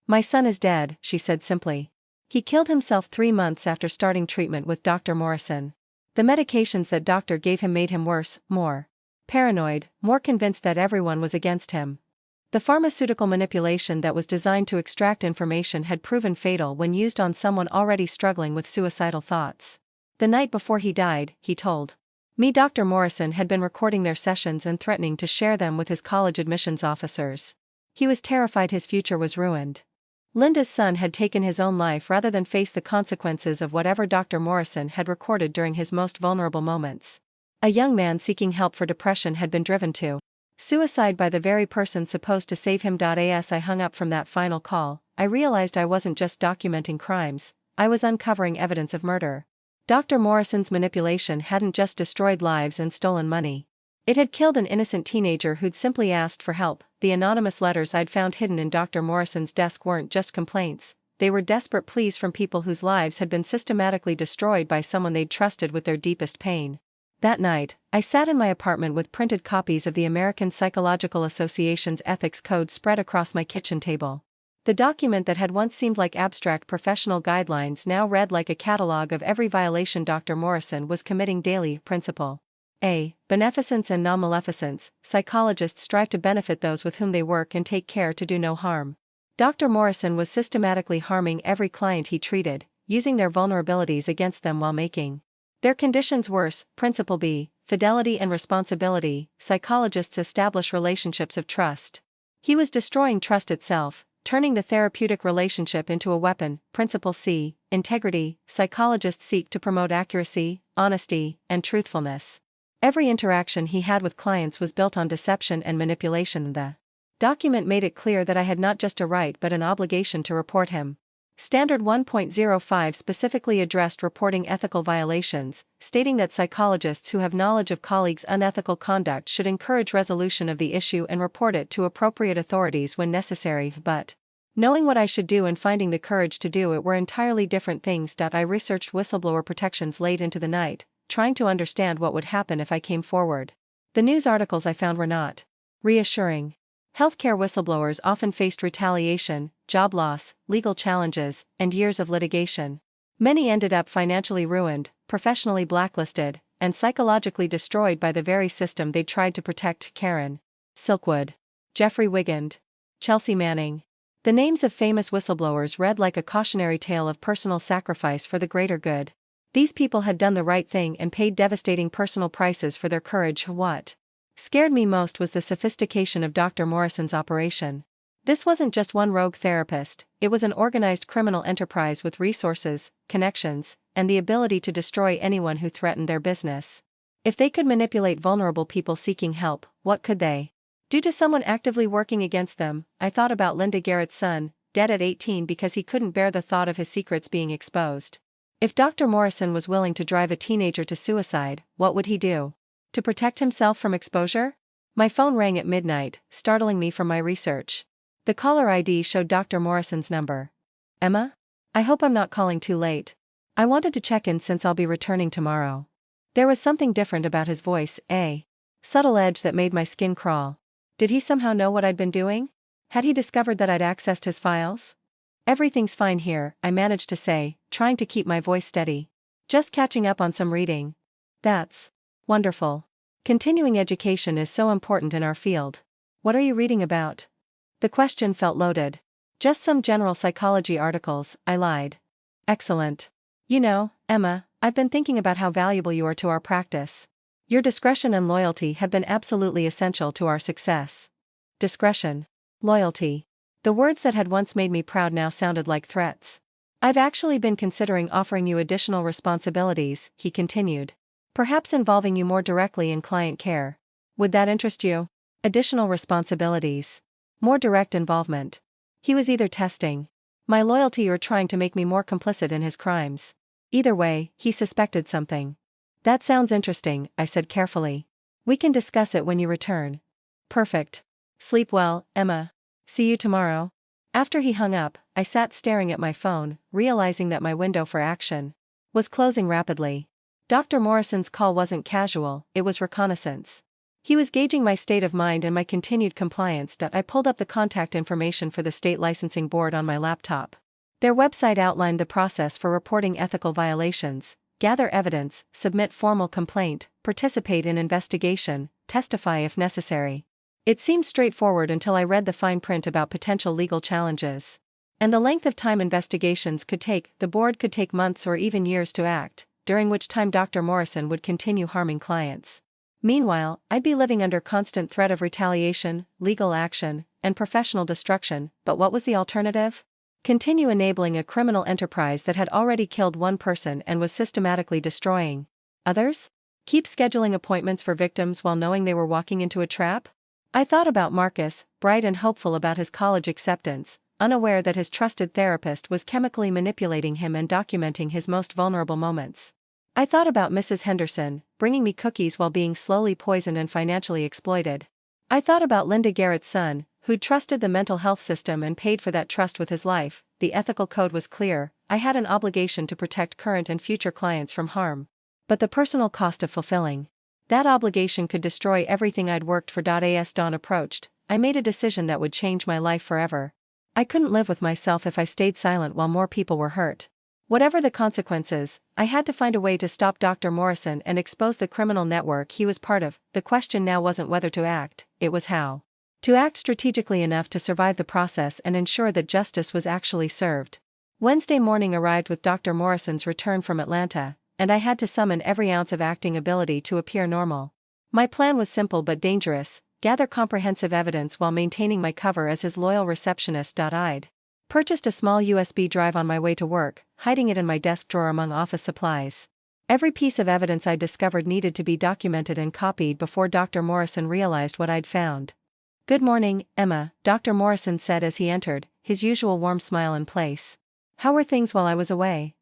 "My son is dead," she said simply. He killed himself 3 months after starting treatment with Dr. Morrison. The medications that doctor gave him made him worse, more paranoid, more convinced that everyone was against him. The pharmaceutical manipulation that was designed to extract information had proven fatal when used on someone already struggling with suicidal thoughts. The night before he died, he told me Dr. Morrison had been recording their sessions and threatening to share them with his college admissions officers. He was terrified his future was ruined. Linda's son had taken his own life rather than face the consequences of whatever Dr. Morrison had recorded during his most vulnerable moments. A young man seeking help for depression had been driven to suicide by the very person supposed to save him. As I hung up from that final call, I realized I wasn't just documenting crimes, I was uncovering evidence of murder. Dr. Morrison's manipulation hadn't just destroyed lives and stolen money. It had killed an innocent teenager who'd simply asked for help. The anonymous letters I'd found hidden in Dr. Morrison's desk weren't just complaints, they were desperate pleas from people whose lives had been systematically destroyed by someone they'd trusted with their deepest pain. That night, I sat in my apartment with printed copies of the American Psychological Association's ethics code spread across my kitchen table. The document that had once seemed like abstract professional guidelines now read like a catalog of every violation Dr. Morrison was committing daily. Principle A. Beneficence and non-maleficence. Psychologists strive to benefit those with whom they work and take care to do no harm. Dr. Morrison was systematically harming every client he treated, using their vulnerabilities against them while making their conditions worse. Principle B. Fidelity and responsibility. Psychologists establish relationships of trust. He was destroying trust itself, turning the therapeutic relationship into a weapon. Principle C. Integrity. Psychologists seek to promote accuracy, honesty, and truthfulness. Every interaction he had with clients was built on deception and manipulation. The document made it clear that I had not just a right but an obligation to report him. Standard 1.05 specifically addressed reporting ethical violations, stating that psychologists who have knowledge of colleagues' unethical conduct should encourage resolution of the issue and report it to appropriate authorities when necessary. But knowing what I should do and finding the courage to do it were entirely different things. I researched whistleblower protections late into the night, trying to understand what would happen if I came forward. The news articles I found were not reassuring. Healthcare whistleblowers often faced retaliation, job loss, legal challenges, and years of litigation. Many ended up financially ruined, professionally blacklisted, and psychologically destroyed by the very system they tried to protect. Karen Silkwood. Jeffrey Wigand. Chelsea Manning. The names of famous whistleblowers read like a cautionary tale of personal sacrifice for the greater good. These people had done the right thing and paid devastating personal prices for their courage. What scared me most was the sophistication of Dr. Morrison's operation. This wasn't just one rogue therapist, it was an organized criminal enterprise with resources, connections, and the ability to destroy anyone who threatened their business. If they could manipulate vulnerable people seeking help, what could they do to someone actively working against them? I thought about Linda Garrett's son, dead at 18 because he couldn't bear the thought of his secrets being exposed. If Dr. Morrison was willing to drive a teenager to suicide, what would he do to protect himself from exposure? My phone rang at midnight, startling me from my research. The caller ID showed Dr. Morrison's number. Emma? I hope I'm not calling too late. I wanted to check in since I'll be returning tomorrow. There was something different about his voice, a subtle edge that made my skin crawl. Did he somehow know what I'd been doing? Had he discovered that I'd accessed his files? Everything's fine here, I managed to say, trying to keep my voice steady. Just catching up on some reading. That's wonderful. Continuing education is so important in our field. What are you reading about? The question felt loaded. Just some general psychology articles, I lied. Excellent. You know, Emma, I've been thinking about how valuable you are to our practice. Your discretion and loyalty have been absolutely essential to our success. Discretion. Loyalty. The words that had once made me proud now sounded like threats. I've actually been considering offering you additional responsibilities, he continued. Perhaps involving you more directly in client care. Would that interest you? Additional responsibilities. More direct involvement. He was either testing my loyalty or trying to make me more complicit in his crimes. Either way, he suspected something. That sounds interesting, I said carefully. We can discuss it when you return. Perfect. Sleep well, Emma. See you tomorrow. After he hung up, I sat staring at my phone, realizing that my window for action was closing rapidly. Dr. Morrison's call wasn't casual, it was reconnaissance. He was gauging my state of mind and my continued compliance. I pulled up the contact information for the state licensing board on my laptop. Their website outlined the process for reporting ethical violations: gather evidence, submit formal complaint, participate in investigation, testify if necessary. It seemed straightforward until I read the fine print about potential legal challenges. And the length of time investigations could take. The board could take months or even years to act, during which time Dr. Morrison would continue harming clients. Meanwhile, I'd be living under constant threat of retaliation, legal action, and professional destruction. But what was the alternative? Continue enabling a criminal enterprise that had already killed one person and was systematically destroying others? Keep scheduling appointments for victims while knowing they were walking into a trap? I thought about Marcus, bright and hopeful about his college acceptance, unaware that his trusted therapist was chemically manipulating him and documenting his most vulnerable moments. I thought about Mrs. Henderson, bringing me cookies while being slowly poisoned and financially exploited. I thought about Linda Garrett's son, who'd trusted the mental health system and paid for that trust with his life. The ethical code was clear: I had an obligation to protect current and future clients from harm. But the personal cost of fulfilling that obligation could destroy everything I'd worked for. As dawn approached, I made a decision that would change my life forever. I couldn't live with myself if I stayed silent while more people were hurt. Whatever the consequences, I had to find a way to stop Dr. Morrison and expose the criminal network he was part of. The question now wasn't whether to act, it was how. To act strategically enough to survive the process and ensure that justice was actually served. Wednesday morning arrived with Dr. Morrison's return from Atlanta, and I had to summon every ounce of acting ability to appear normal. My plan was simple but dangerous: gather comprehensive evidence while maintaining my cover as his loyal receptionist. I'd purchased a small USB drive on my way to work, hiding it in my desk drawer among office supplies. Every piece of evidence I discovered needed to be documented and copied before Dr. Morrison realized what I'd found. "Good morning, Emma," Dr. Morrison said as he entered, his usual warm smile in place. "How were things while I was away?"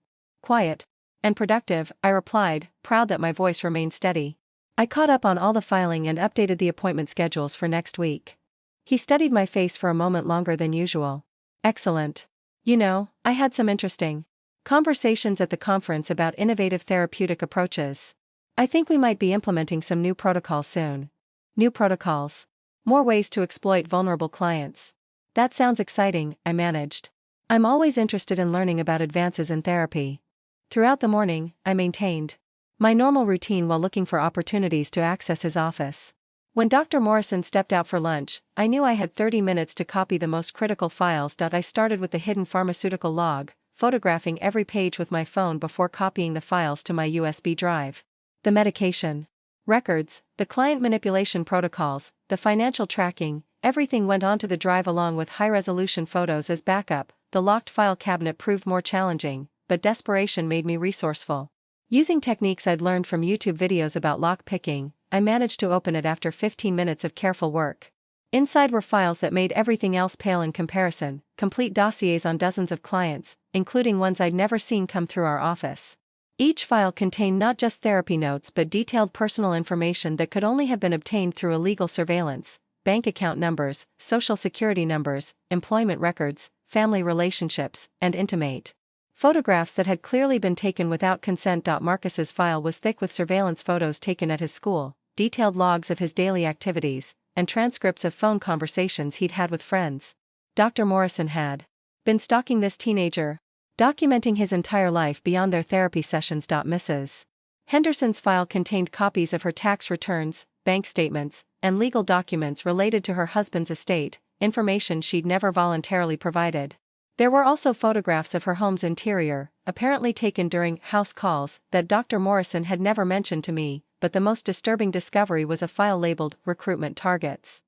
"Quiet and productive," I replied, proud that my voice remained steady. "I caught up on all the filing and updated the appointment schedules for next week." He studied my face for a moment longer than usual. "Excellent. You know, I had some interesting conversations at the conference about innovative therapeutic approaches. I think we might be implementing some new protocols soon." "New protocols? More ways to exploit vulnerable clients. That sounds exciting," I managed. "I'm always interested in learning about advances in therapy." Throughout the morning, I maintained my normal routine while looking for opportunities to access his office. When Dr. Morrison stepped out for lunch, I knew I had 30 minutes to copy the most critical files. I started with the hidden pharmaceutical log, photographing every page with my phone before copying the files to my USB drive. The medication records, the client manipulation protocols, the financial tracking, everything went onto the drive along with high-resolution photos as backup. The locked file cabinet proved more challenging, but desperation made me resourceful. Using techniques I'd learned from YouTube videos about lock picking, I managed to open it after 15 minutes of careful work. Inside were files that made everything else pale in comparison, complete dossiers on dozens of clients, including ones I'd never seen come through our office. Each file contained not just therapy notes but detailed personal information that could only have been obtained through illegal surveillance: bank account numbers, social security numbers, employment records, family relationships, and intimate photographs that had clearly been taken without consent. Marcus's file was thick with surveillance photos taken at his school, detailed logs of his daily activities, and transcripts of phone conversations he'd had with friends. Dr. Morrison had been stalking this teenager, documenting his entire life beyond their therapy sessions. Mrs. Henderson's file contained copies of her tax returns, bank statements, and legal documents related to her husband's estate, information she'd never voluntarily provided. There were also photographs of her home's interior, apparently taken during house calls, that Dr. Morrison had never mentioned to me, but the most disturbing discovery was a file labeled Recruitment Targets.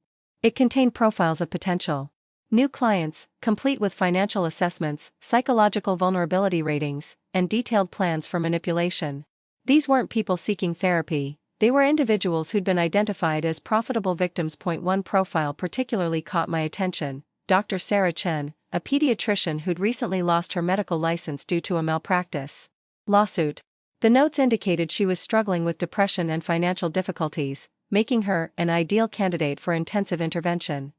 It contained profiles of potential new clients, complete with financial assessments, psychological vulnerability ratings, and detailed plans for manipulation. These weren't people seeking therapy, they were individuals who'd been identified as profitable victims. One profile particularly caught my attention: Dr. Sarah Chen, a pediatrician who'd recently lost her medical license due to a malpractice lawsuit. The notes indicated she was struggling with depression and financial difficulties, making her an ideal candidate for intensive intervention.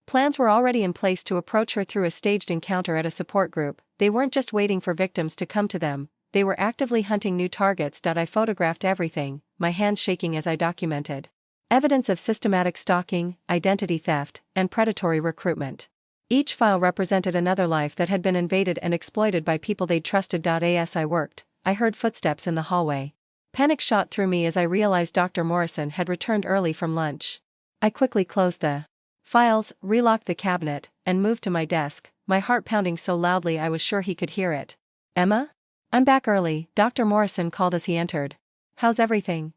Plans were already in place to approach her through a staged encounter at a support group. They weren't just waiting for victims to come to them, they were actively hunting new targets. I photographed everything, my hands shaking as I documented evidence of systematic stalking, identity theft, and predatory recruitment. Each file represented another life that had been invaded and exploited by people they'd trusted. As I worked, I heard footsteps in the hallway. Panic shot through me as I realized Dr. Morrison had returned early from lunch. I quickly closed the files, relocked the cabinet, and moved to my desk, my heart pounding so loudly I was sure he could hear it. "Emma? I'm back early," Dr. Morrison called as he entered. "How's everything?"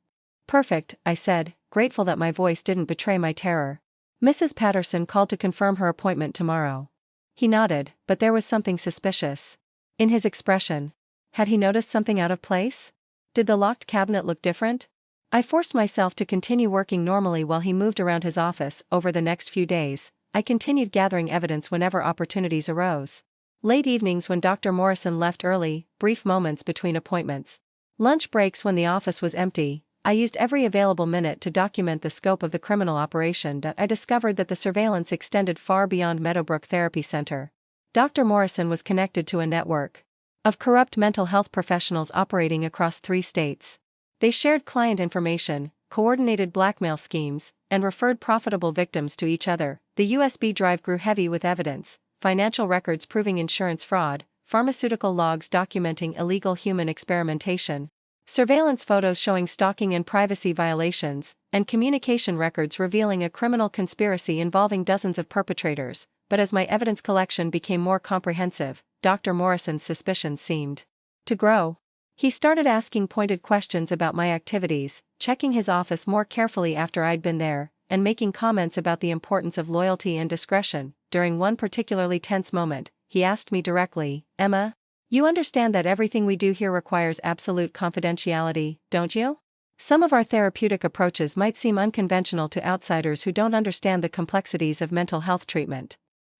"Perfect," I said, grateful that my voice didn't betray my terror. "Mrs. Patterson called to confirm her appointment tomorrow." He nodded, but there was something suspicious in his expression. Had he noticed something out of place? Did the locked cabinet look different? I forced myself to continue working normally while he moved around his office. Over the next few days, I continued gathering evidence whenever opportunities arose. Late evenings when Dr. Morrison left early, brief moments between appointments, lunch breaks when the office was empty, I used every available minute to document the scope of the criminal operation. I discovered that the surveillance extended far beyond Meadowbrook Therapy Center. Dr. Morrison was connected to a network of corrupt mental health professionals operating across 3 states. They shared client information, coordinated blackmail schemes, and referred profitable victims to each other. The USB drive grew heavy with evidence: financial records proving insurance fraud, pharmaceutical logs documenting illegal human experimentation, surveillance photos showing stalking and privacy violations, and communication records revealing a criminal conspiracy involving dozens of perpetrators. But as my evidence collection became more comprehensive, Dr. Morrison's suspicions seemed to grow. He started asking pointed questions about my activities, checking his office more carefully after I'd been there, and making comments about the importance of loyalty and discretion. During one particularly tense moment, he asked me directly, "Emma, you understand that everything we do here requires absolute confidentiality, don't you? Some of our therapeutic approaches might seem unconventional to outsiders who don't understand the complexities of mental health treatment."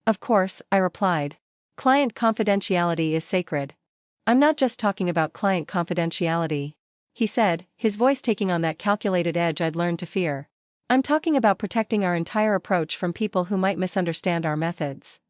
"Of course," I replied. "Client confidentiality is sacred." "I'm not just talking about client confidentiality," he said, his voice taking on that calculated edge I'd learned to fear. "I'm talking about protecting our entire approach from people who might misunderstand our methods."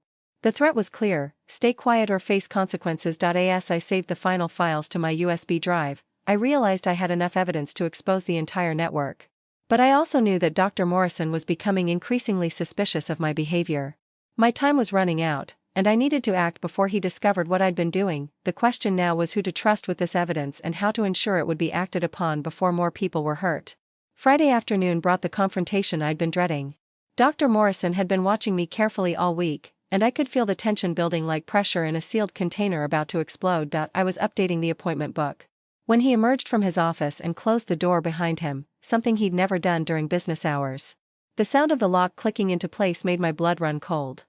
The threat was clear: stay quiet or face consequences. As I saved the final files to my USB drive, I realized I had enough evidence to expose the entire network. But I also knew that Dr. Morrison was becoming increasingly suspicious of my behavior. My time was running out, and I needed to act before he discovered what I'd been doing. The question now was who to trust with this evidence and how to ensure it would be acted upon before more people were hurt. Friday afternoon brought the confrontation I'd been dreading. Dr. Morrison had been watching me carefully all week, and I could feel the tension building like pressure in a sealed container about to explode. I was updating the appointment book. When he emerged from his office and closed the door behind him, something he'd never done during business hours. The sound of the lock clicking into place made my blood run cold.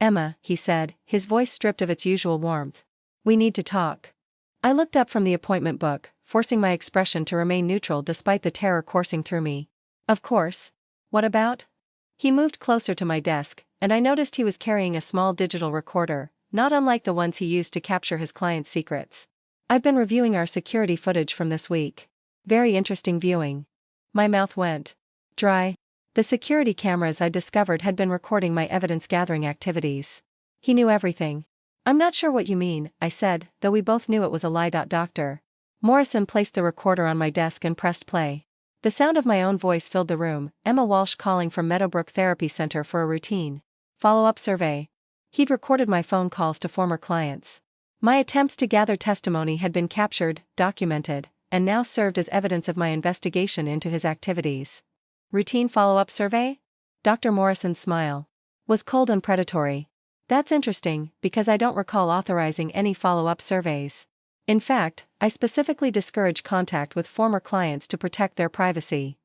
"Emma," he said, his voice stripped of its usual warmth. "We need to talk." I looked up from the appointment book, forcing my expression to remain neutral despite the terror coursing through me. "Of course. What about?" He moved closer to my desk, and I noticed he was carrying a small digital recorder, not unlike the ones he used to capture his clients' secrets. "I've been reviewing our security footage from this week. Very interesting viewing." My mouth went dry. The security cameras I discovered had been recording my evidence-gathering activities. He knew everything. "I'm not sure what you mean," I said, though we both knew it was a lie. Doctor Morrison placed the recorder on my desk and pressed play. The sound of my own voice filled the room, Emma Walsh calling from Meadowbrook Therapy Center for a routine follow-up survey. He'd recorded my phone calls to former clients. My attempts to gather testimony had been captured, documented, and now served as evidence of my investigation into his activities. "Routine follow-up survey?" Dr. Morrison's smile was cold and predatory. "That's interesting, because I don't recall authorizing any follow-up surveys. In fact, I specifically discourage contact with former clients to protect their privacy."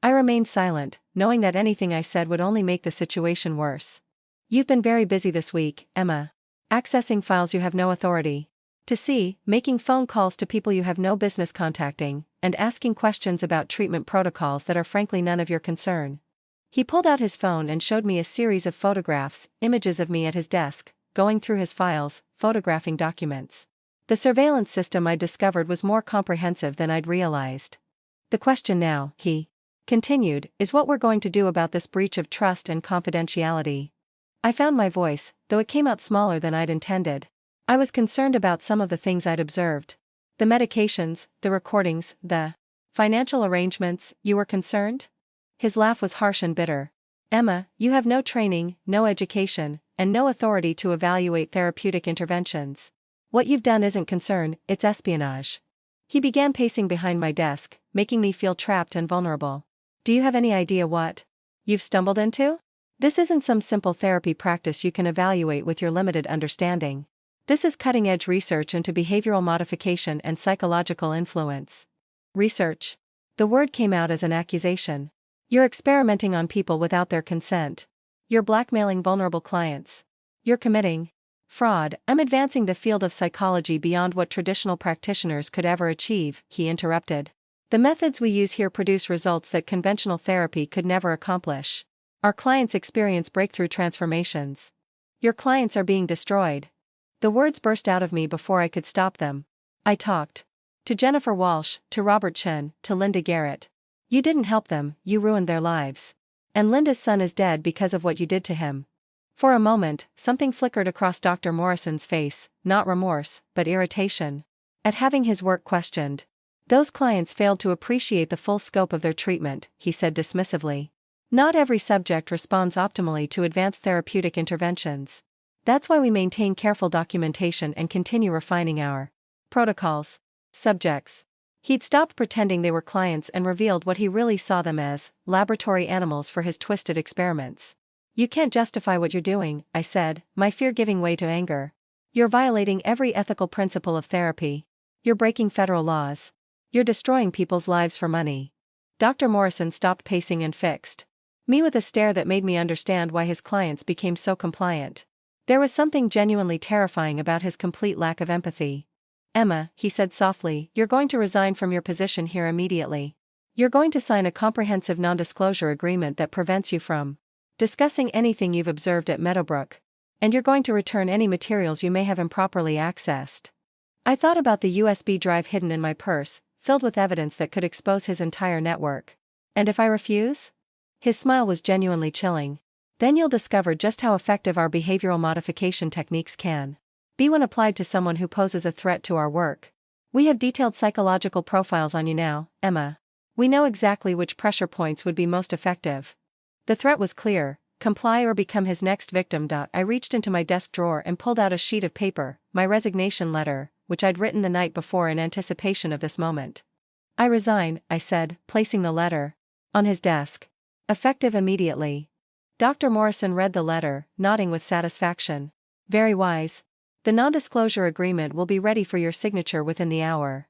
I remained silent, knowing that anything I said would only make the situation worse. "You've been very busy this week, Emma. Accessing files you have no authority to see, making phone calls to people you have no business contacting, and asking questions about treatment protocols that are frankly none of your concern." He pulled out his phone and showed me a series of photographs, images of me at his desk, going through his files, photographing documents. The surveillance system I discovered was more comprehensive than I'd realized. "The question now," he continued, "is what we're going to do about this breach of trust and confidentiality." I found my voice, though it came out smaller than I'd intended. I was concerned about some of the things I'd observed. "The medications, the recordings, the financial arrangements, you were concerned?" His laugh was harsh and bitter. "Emma, you have no training, no education, and no authority to evaluate therapeutic interventions. What you've done isn't concern, it's espionage." He began pacing behind my desk, making me feel trapped and vulnerable. "Do you have any idea what you've stumbled into? This isn't some simple therapy practice you can evaluate with your limited understanding. This is cutting-edge research into behavioral modification and psychological influence." "Research?" The word came out as an accusation. "You're experimenting on people without their consent. You're blackmailing vulnerable clients. You're committing fraud." "I'm advancing the field of psychology beyond what traditional practitioners could ever achieve," he interrupted. "The methods we use here produce results that conventional therapy could never accomplish. Our clients experience breakthrough transformations. Your clients are being destroyed." The words burst out of me before I could stop them. "I talked to Jennifer Walsh, to Robert Chen, to Linda Garrett. You didn't help them, you ruined their lives. And Linda's son is dead because of what you did to him." For a moment, something flickered across Dr. Morrison's face, not remorse, but irritation at having his work questioned. "Those clients failed to appreciate the full scope of their treatment," he said dismissively. "Not every subject responds optimally to advanced therapeutic interventions. That's why we maintain careful documentation and continue refining our protocols." Subjects. He'd stopped pretending they were clients and revealed what he really saw them as, laboratory animals for his twisted experiments. "You can't justify what you're doing," I said, my fear giving way to anger. "You're violating every ethical principle of therapy. You're breaking federal laws. You're destroying people's lives for money." Dr. Morrison stopped pacing and fixed me with a stare that made me understand why his clients became so compliant. There was something genuinely terrifying about his complete lack of empathy. "Emma," he said softly, "you're going to resign from your position here immediately. You're going to sign a comprehensive non-disclosure agreement that prevents you from discussing anything you've observed at Meadowbrook. And you're going to return any materials you may have improperly accessed." I thought about the USB drive hidden in my purse, filled with evidence that could expose his entire network. "And if I refuse?" His smile was genuinely chilling. "Then you'll discover just how effective our behavioral modification techniques can be when applied to someone who poses a threat to our work. We have detailed psychological profiles on you now, Emma. We know exactly which pressure points would be most effective." The threat was clear: comply or become his next victim. I reached into my desk drawer and pulled out a sheet of paper, my resignation letter, which I'd written the night before in anticipation of this moment. "I resign," I said, placing the letter On his desk. Effective immediately. Dr. Morrison read the letter, nodding with satisfaction. Very wise. The non-disclosure agreement will be ready for your signature within the hour.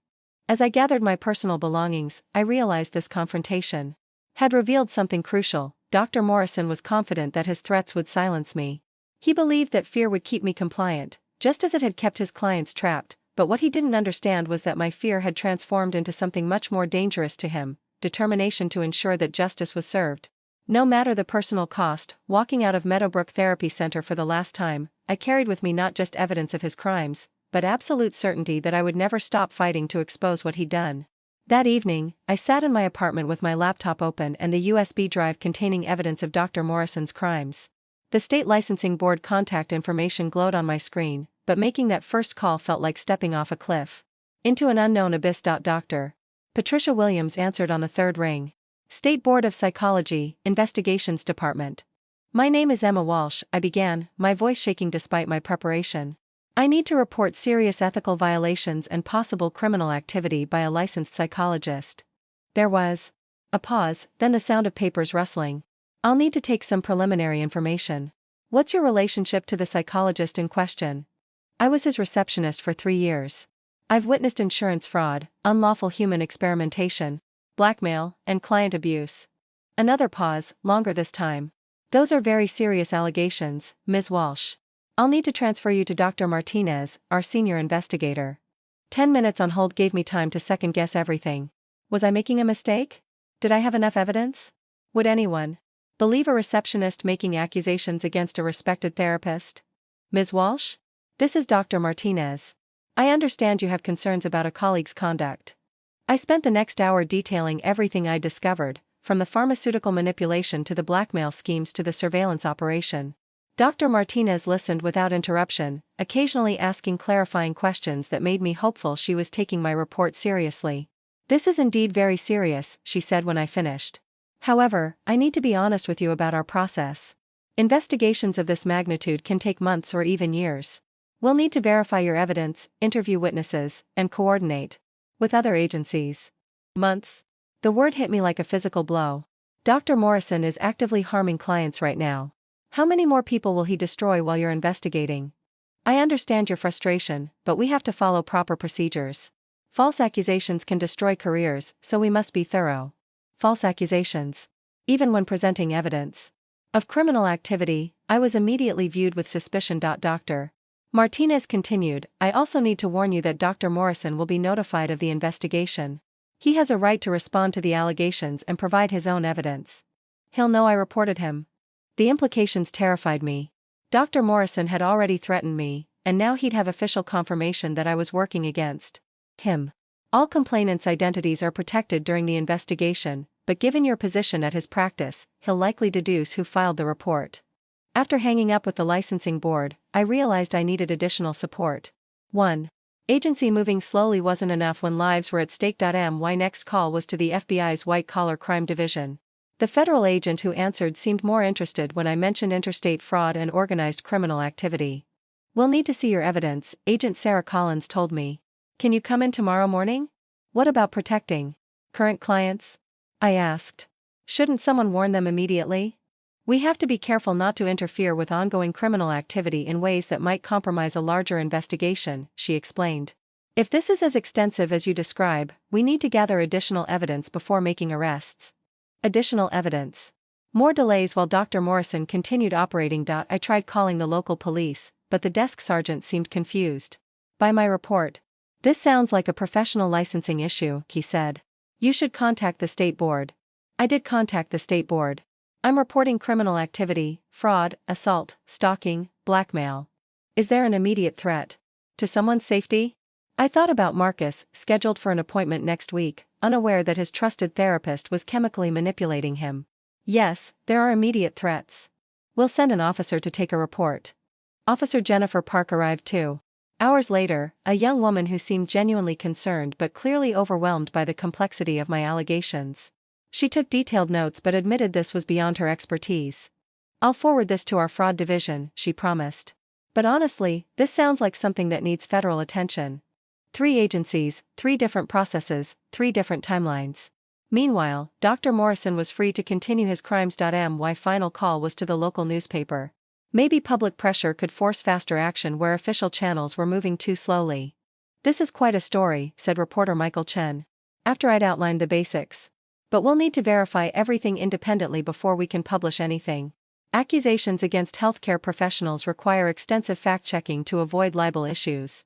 As I gathered my personal belongings, I realized this confrontation had revealed something crucial. Dr. Morrison was confident that his threats would silence me. He believed that fear would keep me compliant, just as it had kept his clients trapped, but what he didn't understand was that my fear had transformed into something much more dangerous to him: determination to ensure that justice was served. No matter the personal cost, walking out of Meadowbrook Therapy Center for the last time, I carried with me not just evidence of his crimes, but absolute certainty that I would never stop fighting to expose what he'd done. That evening, I sat in my apartment with my laptop open and the USB drive containing evidence of Dr. Morrison's crimes. The state licensing board contact information glowed on my screen, but making that first call felt like stepping off a cliff into an unknown abyss. Dr. Patricia Williams answered on the third ring. State Board of Psychology, Investigations Department. My name is Emma Walsh, I began, my voice shaking despite my preparation. I need to report serious ethical violations and possible criminal activity by a licensed psychologist. There was a pause, then the sound of papers rustling. I'll need to take some preliminary information. What's your relationship to the psychologist in question? I was his receptionist for 3 years. I've witnessed insurance fraud, unlawful human experimentation, blackmail, and client abuse. Another pause, longer this time. Those are very serious allegations, Ms. Walsh. I'll need to transfer you to Dr. Martinez, our senior investigator. 10 minutes on hold gave me time to second-guess everything. Was I making a mistake? Did I have enough evidence? Would anyone believe a receptionist making accusations against a respected therapist? Ms. Walsh? This is Dr. Martinez. I understand you have concerns about a colleague's conduct. I spent the next hour detailing everything I discovered, from the pharmaceutical manipulation to the blackmail schemes to the surveillance operation. Dr. Martinez listened without interruption, occasionally asking clarifying questions that made me hopeful she was taking my report seriously. This is indeed very serious, she said when I finished. However, I need to be honest with you about our process. Investigations of this magnitude can take months or even years. We'll need to verify your evidence, interview witnesses, and coordinate with other agencies. Months? The word hit me like a physical blow. Dr. Morrison is actively harming clients right now. How many more people will he destroy while you're investigating? I understand your frustration, but we have to follow proper procedures. False accusations can destroy careers, so we must be thorough. False accusations. Even when presenting evidence of criminal activity, I was immediately viewed with suspicion. Dr. Martinez continued, I also need to warn you that Dr. Morrison will be notified of the investigation. He has a right to respond to the allegations and provide his own evidence. He'll know I reported him. The implications terrified me. Dr. Morrison had already threatened me, and now he'd have official confirmation that I was working against him. All complainants' identities are protected during the investigation, but given your position at his practice, he'll likely deduce who filed the report. After hanging up with the licensing board, I realized I needed additional support. 1. Agency moving slowly wasn't enough when lives were at stake. My next call was to the FBI's white-collar crime division. The federal agent who answered seemed more interested when I mentioned interstate fraud and organized criminal activity. We'll need to see your evidence, Agent Sarah Collins told me. Can you come in tomorrow morning? What about protecting current clients? I asked. Shouldn't someone warn them immediately? We have to be careful not to interfere with ongoing criminal activity in ways that might compromise a larger investigation, she explained. If this is as extensive as you describe, we need to gather additional evidence before making arrests. Additional evidence. More delays while Dr. Morrison continued operating. I tried calling the local police, but the desk sergeant seemed confused by my report. This sounds like a professional licensing issue, he said. You should contact the state board. I did contact the state board. I'm reporting criminal activity, fraud, assault, stalking, blackmail. Is there an immediate threat to someone's safety? I thought about Marcus, scheduled for an appointment next week, unaware that his trusted therapist was chemically manipulating him. Yes, there are immediate threats. We'll send an officer to take a report. Officer Jennifer Park arrived too. Hours later, a young woman who seemed genuinely concerned but clearly overwhelmed by the complexity of my allegations. She took detailed notes but admitted this was beyond her expertise. I'll forward this to our fraud division, she promised. But honestly, this sounds like something that needs federal attention. 3 agencies, 3 different processes, 3 different timelines. Meanwhile, Dr. Morrison was free to continue his crimes. My final call was to the local newspaper. Maybe public pressure could force faster action where official channels were moving too slowly. "This is quite a story," said reporter Michael Chen, after I'd outlined the basics. "But we'll need to verify everything independently before we can publish anything. Accusations against healthcare professionals require extensive fact-checking to avoid libel issues."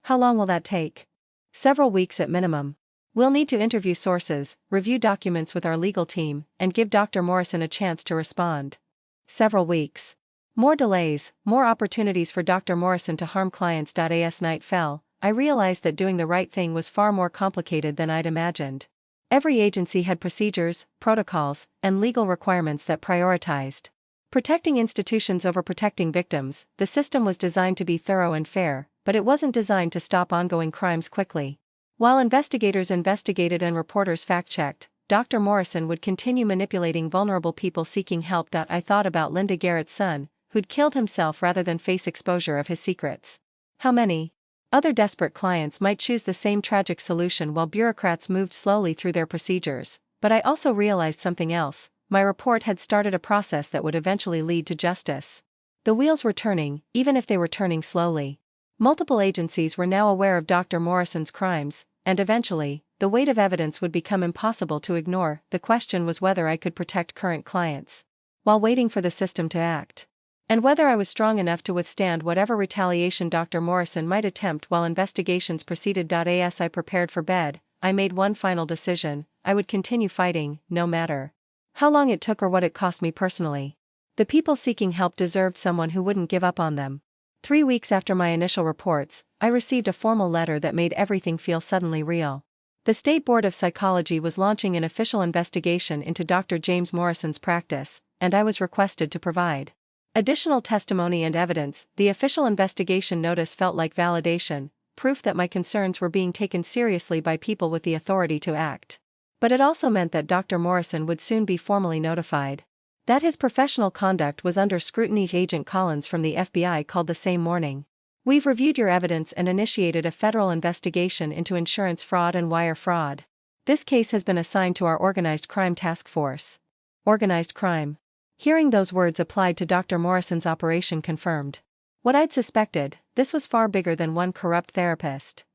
"How long will that take?" "Several weeks at minimum. We'll need to interview sources, review documents with our legal team, and give Dr. Morrison a chance to respond." Several weeks. More delays, more opportunities for Dr. Morrison to harm clients. As night fell, I realized that doing the right thing was far more complicated than I'd imagined. Every agency had procedures, protocols, and legal requirements that prioritized protecting institutions over protecting victims. The system was designed to be thorough and fair, but it wasn't designed to stop ongoing crimes quickly. While investigators investigated and reporters fact-checked, Dr. Morrison would continue manipulating vulnerable people seeking help. I thought about Linda Garrett's son, who'd killed himself rather than face exposure of his secrets. How many other desperate clients might choose the same tragic solution while bureaucrats moved slowly through their procedures? But I also realized something else. My report had started a process that would eventually lead to justice. The wheels were turning, even if they were turning slowly. Multiple agencies were now aware of Dr. Morrison's crimes, and eventually, the weight of evidence would become impossible to ignore. The question was whether I could protect current clients while waiting for the system to act, and whether I was strong enough to withstand whatever retaliation Dr. Morrison might attempt while investigations proceeded. As I prepared for bed, I made one final decision: I would continue fighting, no matter how long it took or what it cost me personally. The people seeking help deserved someone who wouldn't give up on them. 3 weeks after my initial reports, I received a formal letter that made everything feel suddenly real. The State Board of Psychology was launching an official investigation into Dr. James Morrison's practice, and I was requested to provide additional testimony and evidence. The official investigation notice felt like validation, proof that my concerns were being taken seriously by people with the authority to act. But it also meant that Dr. Morrison would soon be formally notified that his professional conduct was under scrutiny. Agent Collins from the FBI called the same morning. "We've reviewed your evidence and initiated a federal investigation into insurance fraud and wire fraud. This case has been assigned to our Organized Crime Task Force." Organized crime. Hearing those words applied to Dr. Morrison's operation confirmed what I'd suspected. This was far bigger than one corrupt therapist.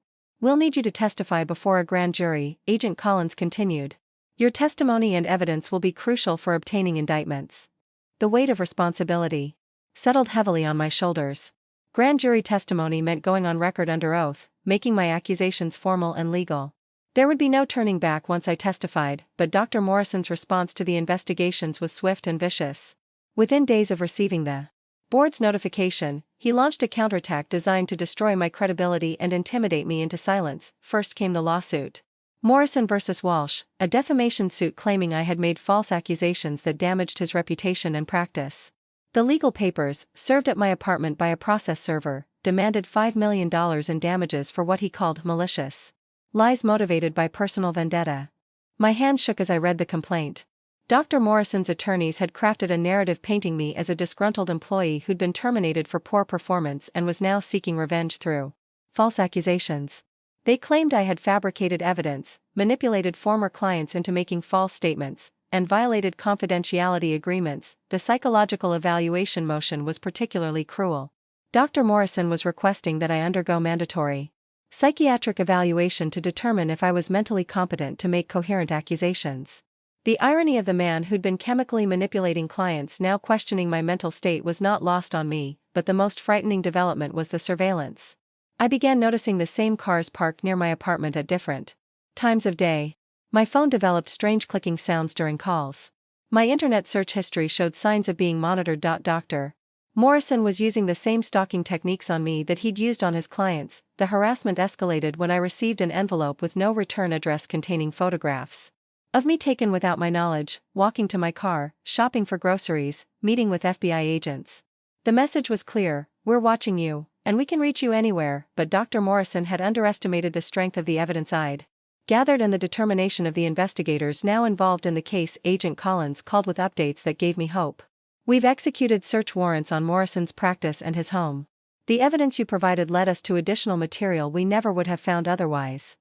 "We'll need you to testify before a grand jury," Agent Collins continued. "Your testimony and evidence will be crucial for obtaining indictments." The weight of responsibility settled heavily on my shoulders. Grand jury testimony meant going on record under oath, making my accusations formal and legal. There would be no turning back once I testified, but Dr. Morrison's response to the investigations was swift and vicious. Within days of receiving the board's notification, he launched a counterattack designed to destroy my credibility and intimidate me into silence. First came the lawsuit. Morrison vs. Walsh, a defamation suit claiming I had made false accusations that damaged his reputation and practice. The legal papers, served at my apartment by a process server, demanded $5 million in damages for what he called malicious lies motivated by personal vendetta. My hands shook as I read the complaint. Dr. Morrison's attorneys had crafted a narrative painting me as a disgruntled employee who'd been terminated for poor performance and was now seeking revenge through false accusations. They claimed I had fabricated evidence, manipulated former clients into making false statements, and violated confidentiality agreements. The psychological evaluation motion was particularly cruel. Dr. Morrison was requesting that I undergo mandatory psychiatric evaluation to determine if I was mentally competent to make coherent accusations. The irony of the man who'd been chemically manipulating clients now questioning my mental state was not lost on me, but the most frightening development was the surveillance. I began noticing the same cars parked near my apartment at different times of day. My phone developed strange clicking sounds during calls. My internet search history showed signs of being monitored. Dr. Morrison was using the same stalking techniques on me that he'd used on his clients. The harassment escalated when I received an envelope with no return address containing photographs of me taken without my knowledge, walking to my car, shopping for groceries, meeting with FBI agents. The message was clear: "We're watching you, and we can reach you anywhere." But Dr. Morrison had underestimated the strength of the evidence I'd gathered and the determination of the investigators now involved in the case. Agent Collins called with updates that gave me hope. "We've executed search warrants on Morrison's practice and his home. The evidence you provided led us to additional material we never would have found otherwise."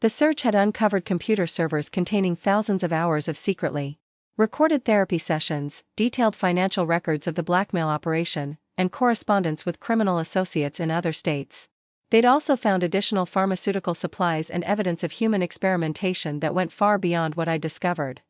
The search had uncovered computer servers containing thousands of hours of secretly recorded therapy sessions, detailed financial records of the blackmail operation, and correspondence with criminal associates in other states. They'd also found additional pharmaceutical supplies and evidence of human experimentation that went far beyond what I'd discovered.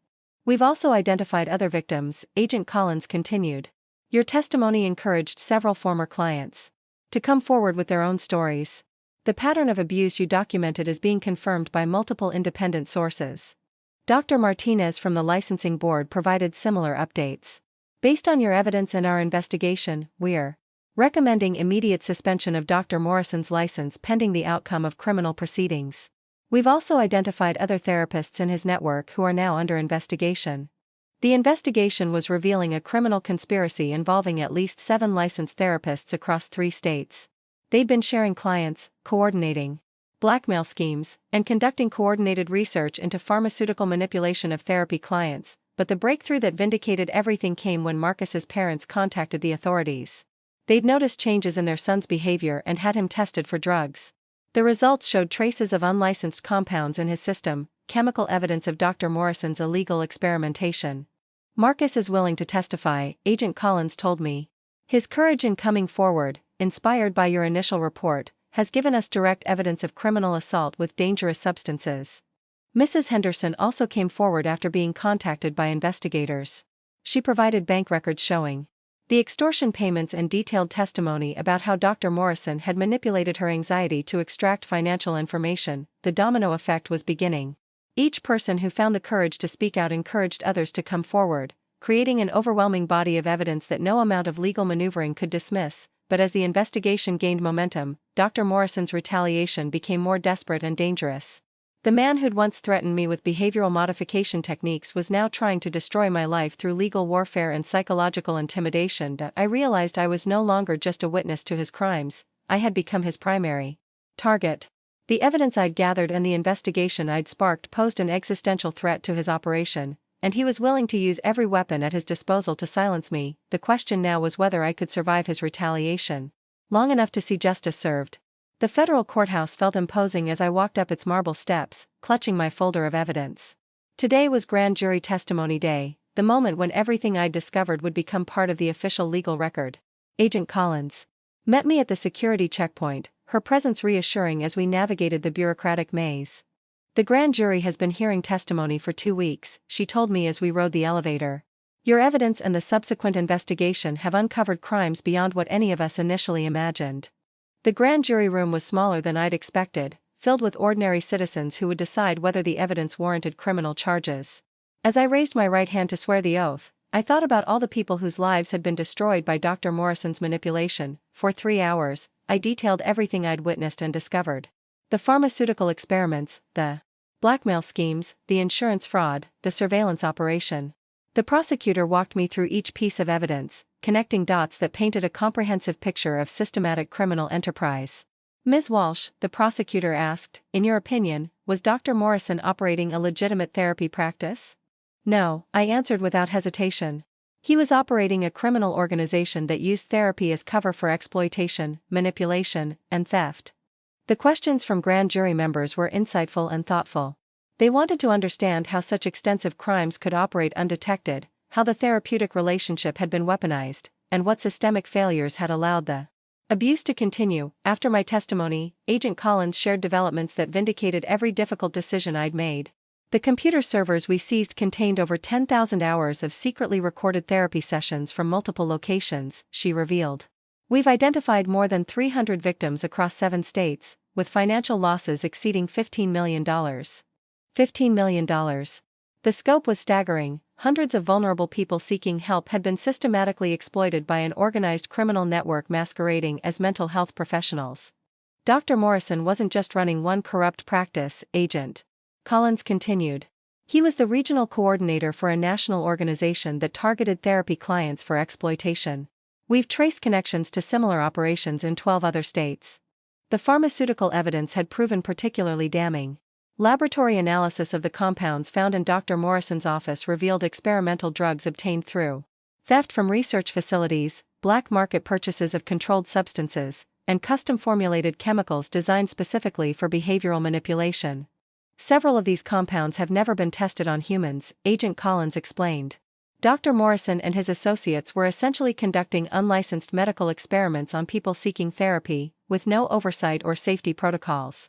We've also identified other victims, Agent Collins continued. Your testimony encouraged several former clients to come forward with their own stories. The pattern of abuse you documented is being confirmed by multiple independent sources. Dr. Martinez from the licensing board provided similar updates. Based on your evidence and our investigation, we're recommending immediate suspension of Dr. Morrison's license pending the outcome of criminal proceedings. We've also identified other therapists in his network who are now under investigation. The investigation was revealing a criminal conspiracy involving at least 7 licensed therapists across 3 states. They'd been sharing clients, coordinating blackmail schemes, and conducting coordinated research into pharmaceutical manipulation of therapy clients, but the breakthrough that vindicated everything came when Marcus's parents contacted the authorities. They'd noticed changes in their son's behavior and had him tested for drugs. The results showed traces of unlicensed compounds in his system, chemical evidence of Dr. Morrison's illegal experimentation. Marcus is willing to testify, Agent Collins told me. His courage in coming forward, inspired by your initial report, has given us direct evidence of criminal assault with dangerous substances. Mrs. Henderson also came forward after being contacted by investigators. She provided bank records showing the extortion payments and detailed testimony about how Dr. Morrison had manipulated her anxiety to extract financial information. The domino effect was beginning. Each person who found the courage to speak out encouraged others to come forward, creating an overwhelming body of evidence that no amount of legal maneuvering could dismiss. But as the investigation gained momentum, Dr. Morrison's retaliation became more desperate and dangerous. The man who'd once threatened me with behavioral modification techniques was now trying to destroy my life through legal warfare and psychological intimidation. I realized I was no longer just a witness to his crimes, I had become his primary target. The evidence I'd gathered and the investigation I'd sparked posed an existential threat to his operation, and he was willing to use every weapon at his disposal to silence me. The question now was whether I could survive his retaliation long enough to see justice served. The federal courthouse felt imposing as I walked up its marble steps, clutching my folder of evidence. Today was grand jury testimony day, the moment when everything I'd discovered would become part of the official legal record. Agent Collins met me at the security checkpoint, her presence reassuring as we navigated the bureaucratic maze. The grand jury has been hearing testimony for 2 weeks, she told me as we rode the elevator. Your evidence and the subsequent investigation have uncovered crimes beyond what any of us initially imagined. The grand jury room was smaller than I'd expected, filled with ordinary citizens who would decide whether the evidence warranted criminal charges. As I raised my right hand to swear the oath, I thought about all the people whose lives had been destroyed by Dr. Morrison's manipulation. For 3 hours, I detailed everything I'd witnessed and discovered. The pharmaceutical experiments, the blackmail schemes, the insurance fraud, the surveillance operation. The prosecutor walked me through each piece of evidence, connecting dots that painted a comprehensive picture of systematic criminal enterprise. Ms. Walsh, the prosecutor asked, in your opinion, was Dr. Morrison operating a legitimate therapy practice? No, I answered without hesitation. He was operating a criminal organization that used therapy as cover for exploitation, manipulation, and theft. The questions from grand jury members were insightful and thoughtful. They wanted to understand how such extensive crimes could operate undetected, how the therapeutic relationship had been weaponized, and what systemic failures had allowed the abuse to continue. After my testimony, Agent Collins shared developments that vindicated every difficult decision I'd made. The computer servers we seized contained over 10,000 hours of secretly recorded therapy sessions from multiple locations, she revealed. We've identified more than 300 victims across 7 states, with financial losses exceeding $15 million. $15 million. The scope was staggering. Hundreds of vulnerable people seeking help had been systematically exploited by an organized criminal network masquerading as mental health professionals. Dr. Morrison wasn't just running one corrupt practice, Agent Collins continued. He was the regional coordinator for a national organization that targeted therapy clients for exploitation. We've traced connections to similar operations in 12 other states. The pharmaceutical evidence had proven particularly damning. Laboratory analysis of the compounds found in Dr. Morrison's office revealed experimental drugs obtained through theft from research facilities, black market purchases of controlled substances, and custom-formulated chemicals designed specifically for behavioral manipulation. Several of these compounds have never been tested on humans, Agent Collins explained. Dr. Morrison and his associates were essentially conducting unlicensed medical experiments on people seeking therapy, with no oversight or safety protocols.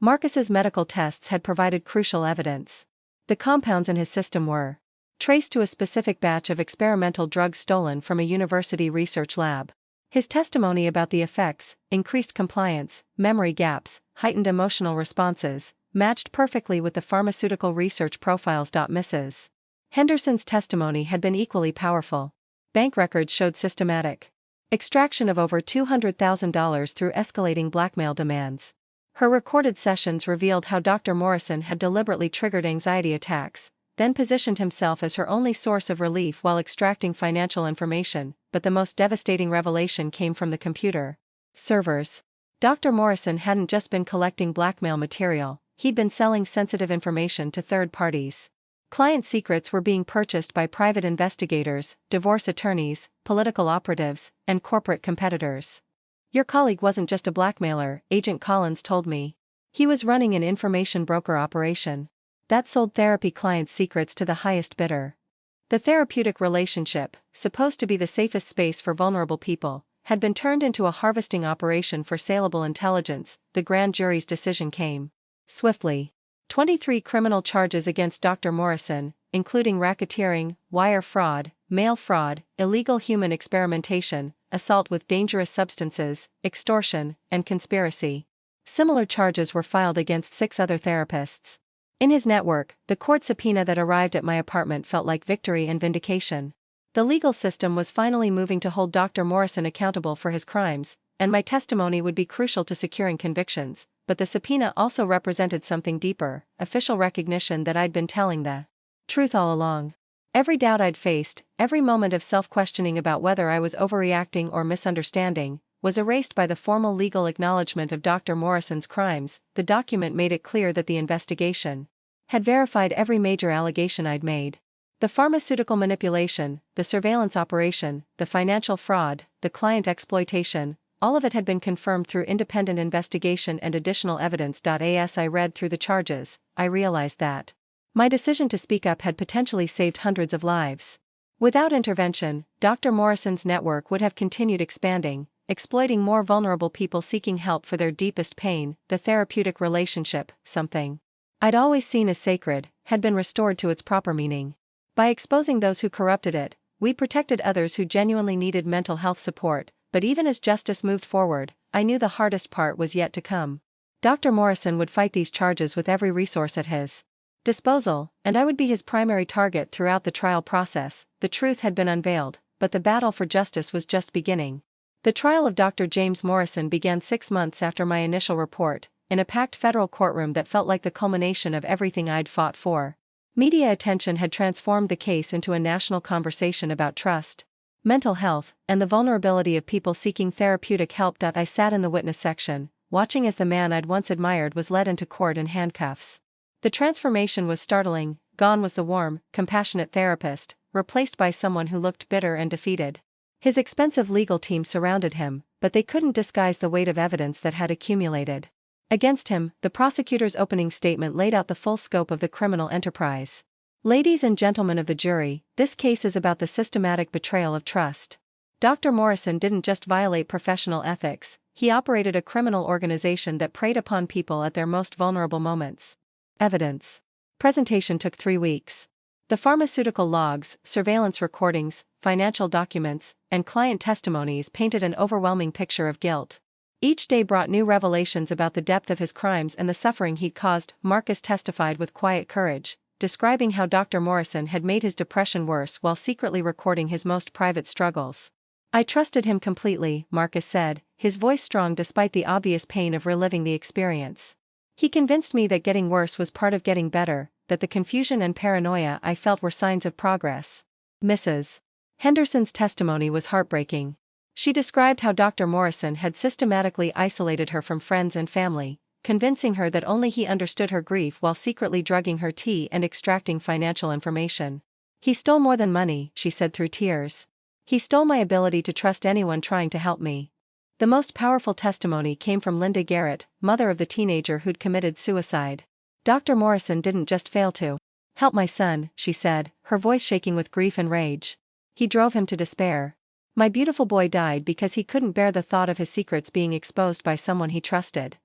Marcus's medical tests had provided crucial evidence. The compounds in his system were traced to a specific batch of experimental drugs stolen from a university research lab. His testimony about the effects, increased compliance, memory gaps, heightened emotional responses, matched perfectly with the pharmaceutical research profiles. Mrs. Henderson's testimony had been equally powerful. Bank records showed systematic extraction of over $200,000 through escalating blackmail demands. Her recorded sessions revealed how Dr. Morrison had deliberately triggered anxiety attacks, then positioned himself as her only source of relief while extracting financial information, but the most devastating revelation came from the computer servers. Dr. Morrison hadn't just been collecting blackmail material, he'd been selling sensitive information to third parties. Client secrets were being purchased by private investigators, divorce attorneys, political operatives, and corporate competitors. Your colleague wasn't just a blackmailer, Agent Collins told me. He was running an information broker operation that sold therapy clients' secrets to the highest bidder. The therapeutic relationship, supposed to be the safest space for vulnerable people, had been turned into a harvesting operation for saleable intelligence. The grand jury's decision came swiftly. 23 criminal charges against Dr. Morrison, including racketeering, wire fraud, mail fraud, illegal human experimentation, assault with dangerous substances, extortion, and conspiracy. Similar charges were filed against 6 other therapists. In his network, the court subpoena that arrived at my apartment felt like victory and vindication. The legal system was finally moving to hold Dr. Morrison accountable for his crimes, and my testimony would be crucial to securing convictions, but the subpoena also represented something deeper, official recognition that I'd been telling the truth all along. Every doubt I'd faced, every moment of self-questioning about whether I was overreacting or misunderstanding, was erased by the formal legal acknowledgement of Dr. Morrison's crimes. The document made it clear that the investigation had verified every major allegation I'd made. The pharmaceutical manipulation, the surveillance operation, the financial fraud, the client exploitation, all of it had been confirmed through independent investigation and additional evidence. As I read through the charges, I realized that my decision to speak up had potentially saved hundreds of lives. Without intervention, Dr. Morrison's network would have continued expanding, exploiting more vulnerable people seeking help for their deepest pain. The therapeutic relationship, something I'd always seen as sacred, had been restored to its proper meaning. By exposing those who corrupted it, we protected others who genuinely needed mental health support. But even as justice moved forward, I knew the hardest part was yet to come. Dr. Morrison would fight these charges with every resource at his disposal, and I would be his primary target throughout the trial process. The truth had been unveiled, but the battle for justice was just beginning. The trial of Dr. James Morrison began 6 months after my initial report, in a packed federal courtroom that felt like the culmination of everything I'd fought for. Media attention had transformed the case into a national conversation about trust, mental health, and the vulnerability of people seeking therapeutic help. I sat in the witness section, watching as the man I'd once admired was led into court in handcuffs. The transformation was startling. Gone was the warm, compassionate therapist, replaced by someone who looked bitter and defeated. His expensive legal team surrounded him, but they couldn't disguise the weight of evidence that had accumulated against him. The prosecutor's opening statement laid out the full scope of the criminal enterprise. Ladies and gentlemen of the jury, this case is about the systematic betrayal of trust. Dr. Morrison didn't just violate professional ethics, he operated a criminal organization that preyed upon people at their most vulnerable moments. Evidence presentation took 3 weeks. The pharmaceutical logs, surveillance recordings, financial documents, and client testimonies painted an overwhelming picture of guilt. Each day brought new revelations about the depth of his crimes and the suffering he'd caused. Marcus testified with quiet courage, describing how Dr. Morrison had made his depression worse while secretly recording his most private struggles. I trusted him completely, Marcus said, his voice strong despite the obvious pain of reliving the experience. He convinced me that getting worse was part of getting better, that the confusion and paranoia I felt were signs of progress. Mrs. Henderson's testimony was heartbreaking. She described how Dr. Morrison had systematically isolated her from friends and family, convincing her that only he understood her grief while secretly drugging her tea and extracting financial information. He stole more than money, she said through tears. He stole my ability to trust anyone trying to help me. The most powerful testimony came from Linda Garrett, mother of the teenager who'd committed suicide. Dr. Morrison didn't just fail to help my son, she said, her voice shaking with grief and rage. He drove him to despair. My beautiful boy died because he couldn't bear the thought of his secrets being exposed by someone he trusted.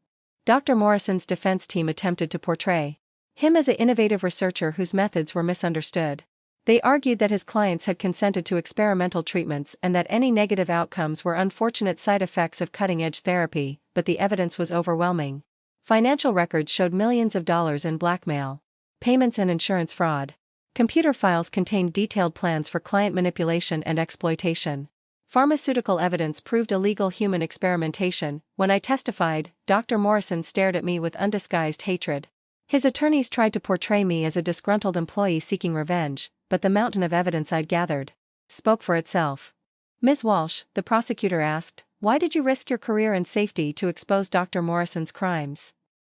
Dr. Morrison's defense team attempted to portray him as an innovative researcher whose methods were misunderstood. They argued that his clients had consented to experimental treatments and that any negative outcomes were unfortunate side effects of cutting-edge therapy, but the evidence was overwhelming. Financial records showed millions of dollars in blackmail, payments and insurance fraud. Computer files contained detailed plans for client manipulation and exploitation. Pharmaceutical evidence proved illegal human experimentation. When I testified, Dr. Morrison stared at me with undisguised hatred. His attorneys tried to portray me as a disgruntled employee seeking revenge, but the mountain of evidence I'd gathered spoke for itself. Ms. Walsh, the prosecutor asked, why did you risk your career and safety to expose Dr. Morrison's crimes?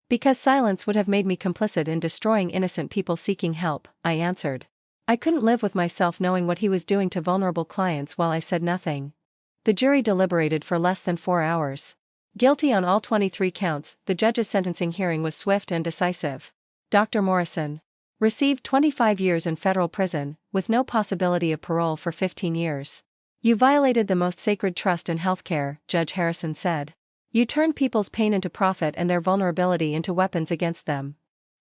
Because silence would have made me complicit in destroying innocent people seeking help, I answered. I couldn't live with myself knowing what he was doing to vulnerable clients while I said nothing. The jury deliberated for less than 4 hours. Guilty on all 23 counts, the judge's sentencing hearing was swift and decisive. Dr. Morrison received 25 years in federal prison, with no possibility of parole for 15 years. You violated the most sacred trust in healthcare, Judge Harrison said. You turned people's pain into profit and their vulnerability into weapons against them.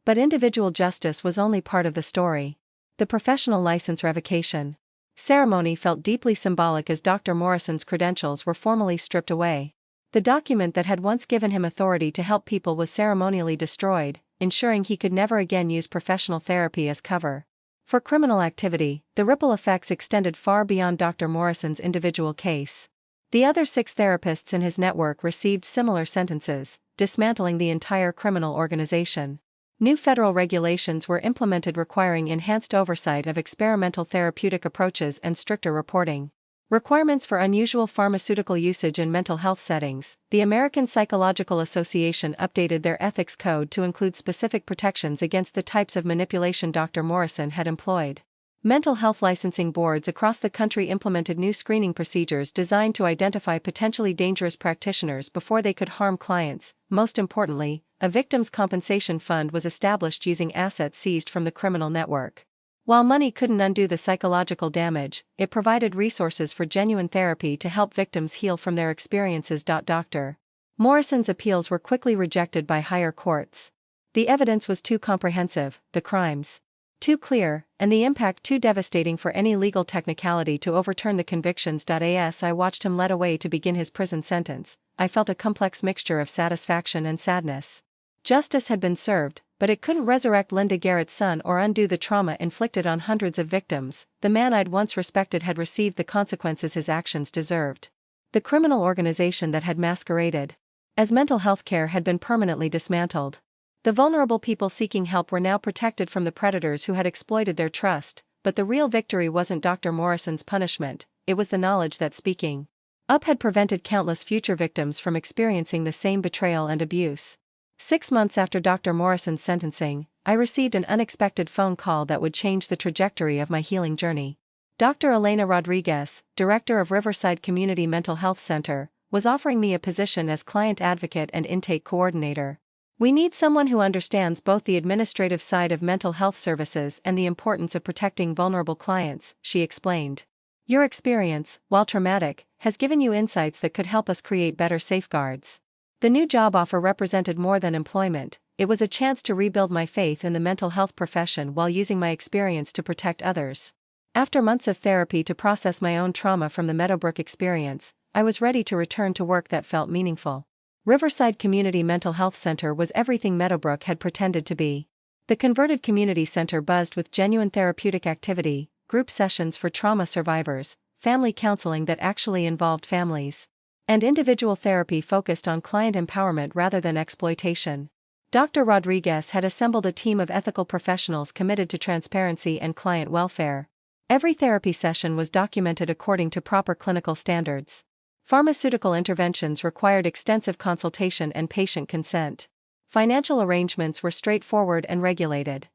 But individual justice was only part of the story. The professional license revocation ceremony felt deeply symbolic as Dr. Morrison's credentials were formally stripped away. The document that had once given him authority to help people was ceremonially destroyed, ensuring he could never again use professional therapy as cover for criminal activity. The ripple effects extended far beyond Dr. Morrison's individual case. The other 6 therapists in his network received similar sentences, dismantling the entire criminal organization. New federal regulations were implemented requiring enhanced oversight of experimental therapeutic approaches and stricter reporting. Requirements for unusual pharmaceutical usage in mental health settings. The American Psychological Association updated their ethics code to include specific protections against the types of manipulation Dr. Morrison had employed. Mental health licensing boards across the country implemented new screening procedures designed to identify potentially dangerous practitioners before they could harm clients. Most importantly, a victims' compensation fund was established using assets seized from the criminal network. While money couldn't undo the psychological damage, it provided resources for genuine therapy to help victims heal from their experiences. Dr. Morrison's appeals were quickly rejected by higher courts. The evidence was too comprehensive, the crimes too clear, and the impact too devastating for any legal technicality to overturn the convictions. As I watched him led away to begin his prison sentence, I felt a complex mixture of satisfaction and sadness. Justice had been served, but it couldn't resurrect Linda Garrett's son or undo the trauma inflicted on hundreds of victims. The man I'd once respected had received the consequences his actions deserved. The criminal organization that had masqueraded as mental health care had been permanently dismantled. The vulnerable people seeking help were now protected from the predators who had exploited their trust, but the real victory wasn't Dr. Morrison's punishment, it was the knowledge that speaking up had prevented countless future victims from experiencing the same betrayal and abuse. 6 months after Dr. Morrison's sentencing, I received an unexpected phone call that would change the trajectory of my healing journey. Dr. Elena Rodriguez, director of Riverside Community Mental Health Center, was offering me a position as client advocate and intake coordinator. We need someone who understands both the administrative side of mental health services and the importance of protecting vulnerable clients, she explained. Your experience, while traumatic, has given you insights that could help us create better safeguards. The new job offer represented more than employment, it was a chance to rebuild my faith in the mental health profession while using my experience to protect others. After months of therapy to process my own trauma from the Meadowbrook experience, I was ready to return to work that felt meaningful. Riverside Community Mental Health Center was everything Meadowbrook had pretended to be. The converted community center buzzed with genuine therapeutic activity, group sessions for trauma survivors, family counseling that actually involved families, and individual therapy focused on client empowerment rather than exploitation. Dr. Rodriguez had assembled a team of ethical professionals committed to transparency and client welfare. Every therapy session was documented according to proper clinical standards. Pharmaceutical interventions required extensive consultation and patient consent. Financial arrangements were straightforward and regulated.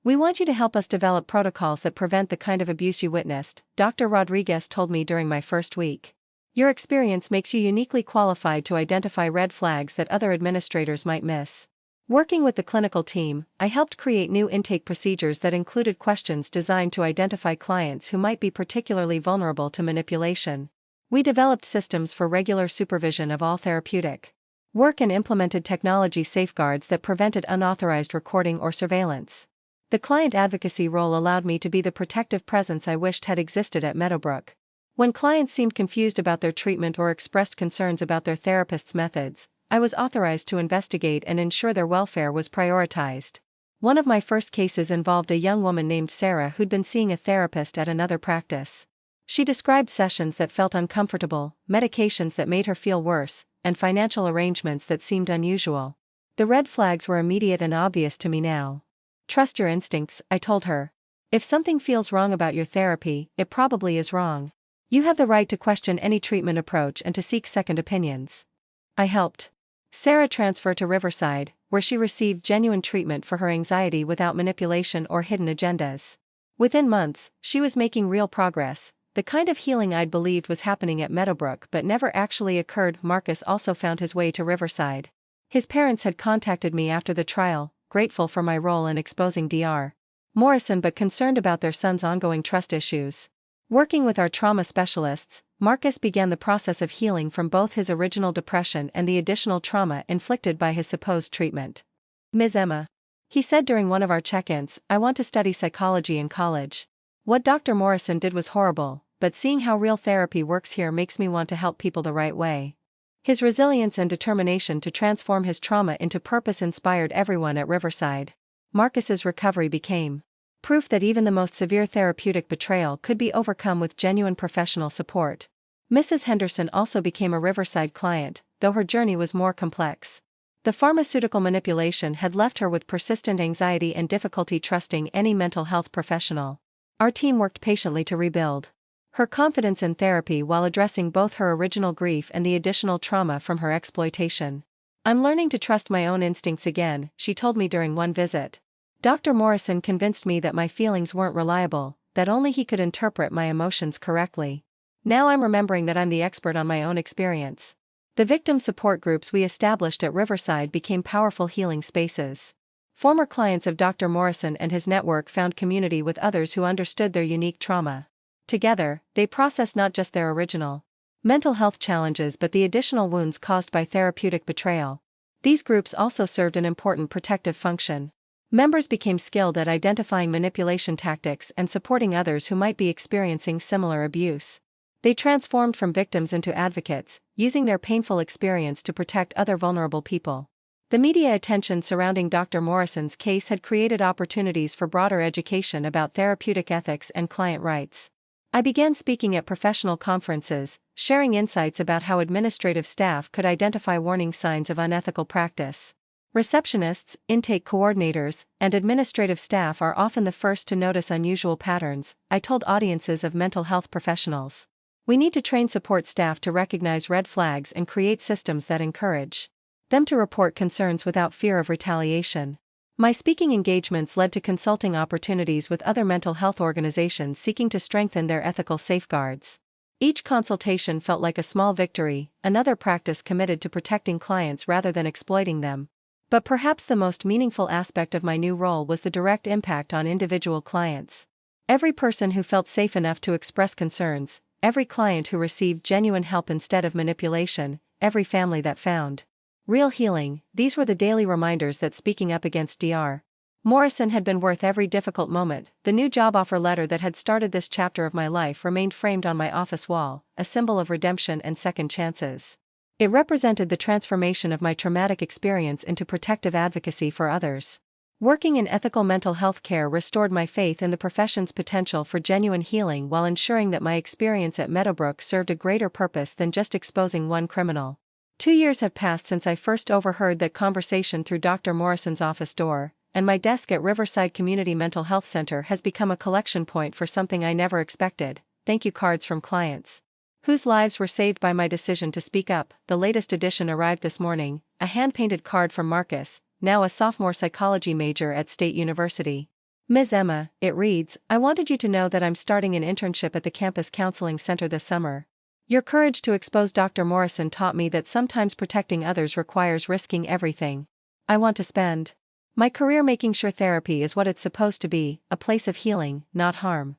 We want you to help us develop protocols that prevent the kind of abuse you witnessed, Dr. Rodriguez told me during my first week. Your experience makes you uniquely qualified to identify red flags that other administrators might miss. Working with the clinical team, I helped create new intake procedures that included questions designed to identify clients who might be particularly vulnerable to manipulation. We developed systems for regular supervision of all therapeutic work and implemented technology safeguards that prevented unauthorized recording or surveillance. The client advocacy role allowed me to be the protective presence I wished had existed at Meadowbrook. When clients seemed confused about their treatment or expressed concerns about their therapist's methods, I was authorized to investigate and ensure their welfare was prioritized. One of my first cases involved a young woman named Sarah who'd been seeing a therapist at another practice. She described sessions that felt uncomfortable, medications that made her feel worse, and financial arrangements that seemed unusual. The red flags were immediate and obvious to me now. Trust your instincts, I told her. If something feels wrong about your therapy, it probably is wrong. You have the right to question any treatment approach and to seek second opinions. I helped Sarah transfer to Riverside, where she received genuine treatment for her anxiety without manipulation or hidden agendas. Within months, she was making real progress, the kind of healing I'd believed was happening at Meadowbrook but never actually occurred. Marcus also found his way to Riverside. His parents had contacted me after the trial, grateful for my role in exposing Dr. Morrison but concerned about their son's ongoing trust issues. Working with our trauma specialists, Marcus began the process of healing from both his original depression and the additional trauma inflicted by his supposed treatment. Ms. Emma, he said during one of our check-ins, I want to study psychology in college. What Dr. Morrison did was horrible, but seeing how real therapy works here makes me want to help people the right way. His resilience and determination to transform his trauma into purpose inspired everyone at Riverside. Marcus's recovery became proof that even the most severe therapeutic betrayal could be overcome with genuine professional support. Mrs. Henderson also became a Riverside client, though her journey was more complex. The pharmaceutical manipulation had left her with persistent anxiety and difficulty trusting any mental health professional. Our team worked patiently to rebuild her confidence in therapy while addressing both her original grief and the additional trauma from her exploitation. I'm learning to trust my own instincts again, she told me during one visit. Dr. Morrison convinced me that my feelings weren't reliable, that only he could interpret my emotions correctly. Now I'm remembering that I'm the expert on my own experience. The victim support groups we established at Riverside became powerful healing spaces. Former clients of Dr. Morrison and his network found community with others who understood their unique trauma. Together, they processed not just their original mental health challenges but the additional wounds caused by therapeutic betrayal. These groups also served an important protective function. Members became skilled at identifying manipulation tactics and supporting others who might be experiencing similar abuse. They transformed from victims into advocates, using their painful experience to protect other vulnerable people. The media attention surrounding Dr. Morrison's case had created opportunities for broader education about therapeutic ethics and client rights. I began speaking at professional conferences, sharing insights about how administrative staff could identify warning signs of unethical practice. Receptionists, intake coordinators, and administrative staff are often the first to notice unusual patterns, I told audiences of mental health professionals. We need to train support staff to recognize red flags and create systems that encourage them to report concerns without fear of retaliation. My speaking engagements led to consulting opportunities with other mental health organizations seeking to strengthen their ethical safeguards. Each consultation felt like a small victory, another practice committed to protecting clients rather than exploiting them. But perhaps the most meaningful aspect of my new role was the direct impact on individual clients. Every person who felt safe enough to express concerns, every client who received genuine help instead of manipulation, every family that found real healing, these were the daily reminders that speaking up against Dr. Morrison had been worth every difficult moment. The new job offer letter that had started this chapter of my life remained framed on my office wall, a symbol of redemption and second chances. It represented the transformation of my traumatic experience into protective advocacy for others. Working in ethical mental health care restored my faith in the profession's potential for genuine healing while ensuring that my experience at Meadowbrook served a greater purpose than just exposing one criminal. 2 years have passed since I first overheard that conversation through Dr. Morrison's office door, and my desk at Riverside Community Mental Health Center has become a collection point for something I never expected: thank you cards from clients whose lives were saved by my decision to speak up. The latest edition arrived this morning, a hand-painted card from Marcus, now a sophomore psychology major at State University. Ms. Emma, it reads, I wanted you to know that I'm starting an internship at the campus counseling center this summer. Your courage to expose Dr. Morrison taught me that sometimes protecting others requires risking everything. I want to spend my career making sure therapy is what it's supposed to be, a place of healing, not harm.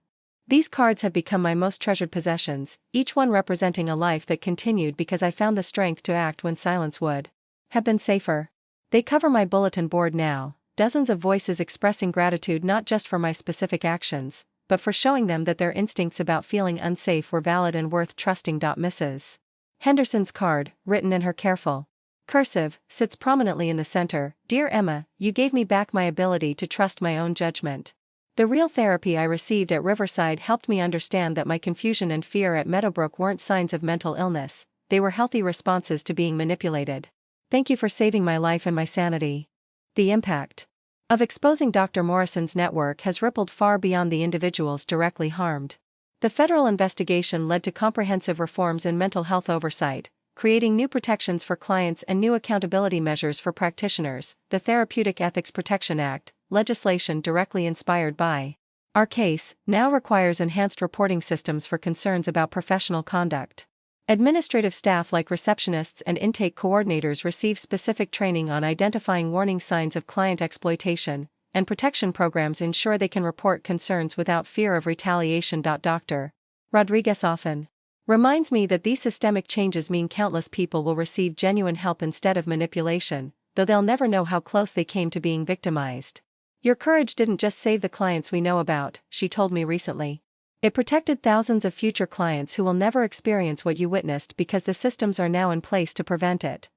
These cards have become my most treasured possessions, each one representing a life that continued because I found the strength to act when silence would have been safer. They cover my bulletin board now, dozens of voices expressing gratitude not just for my specific actions, but for showing them that their instincts about feeling unsafe were valid and worth trusting. Mrs. Henderson's card, written in her careful cursive, sits prominently in the center. Dear Emma, you gave me back my ability to trust my own judgment. The real therapy I received at Riverside helped me understand that my confusion and fear at Meadowbrook weren't signs of mental illness, they were healthy responses to being manipulated. Thank you for saving my life and my sanity. The impact of exposing Dr. Morrison's network has rippled far beyond the individuals directly harmed. The federal investigation led to comprehensive reforms in mental health oversight, creating new protections for clients and new accountability measures for practitioners. The Therapeutic Ethics Protection Act, legislation directly inspired by our case, now requires enhanced reporting systems for concerns about professional conduct. Administrative staff like receptionists and intake coordinators receive specific training on identifying warning signs of client exploitation, and protection programs ensure they can report concerns without fear of retaliation. Dr. Rodriguez often reminds me that these systemic changes mean countless people will receive genuine help instead of manipulation, though they'll never know how close they came to being victimized. Your courage didn't just save the clients we know about, she told me recently. It protected thousands of future clients who will never experience what you witnessed because the systems are now in place to prevent it.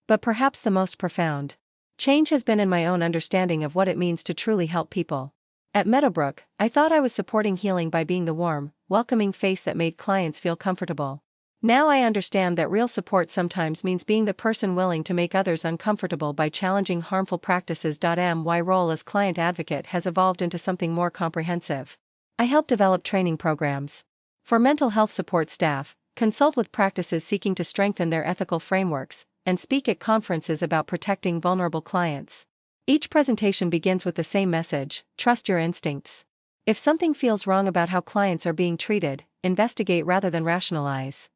But perhaps the most profound change has been in my own understanding of what it means to truly help people. At Meadowbrook, I thought I was supporting healing by being the warm, welcoming face that made clients feel comfortable. Now I understand that real support sometimes means being the person willing to make others uncomfortable by challenging harmful practices. My role as client advocate has evolved into something more comprehensive. I help develop training programs for mental health support staff, consult with practices seeking to strengthen their ethical frameworks, and speak at conferences about protecting vulnerable clients. Each presentation begins with the same message: trust your instincts. If something feels wrong about how clients are being treated, investigate rather than rationalize.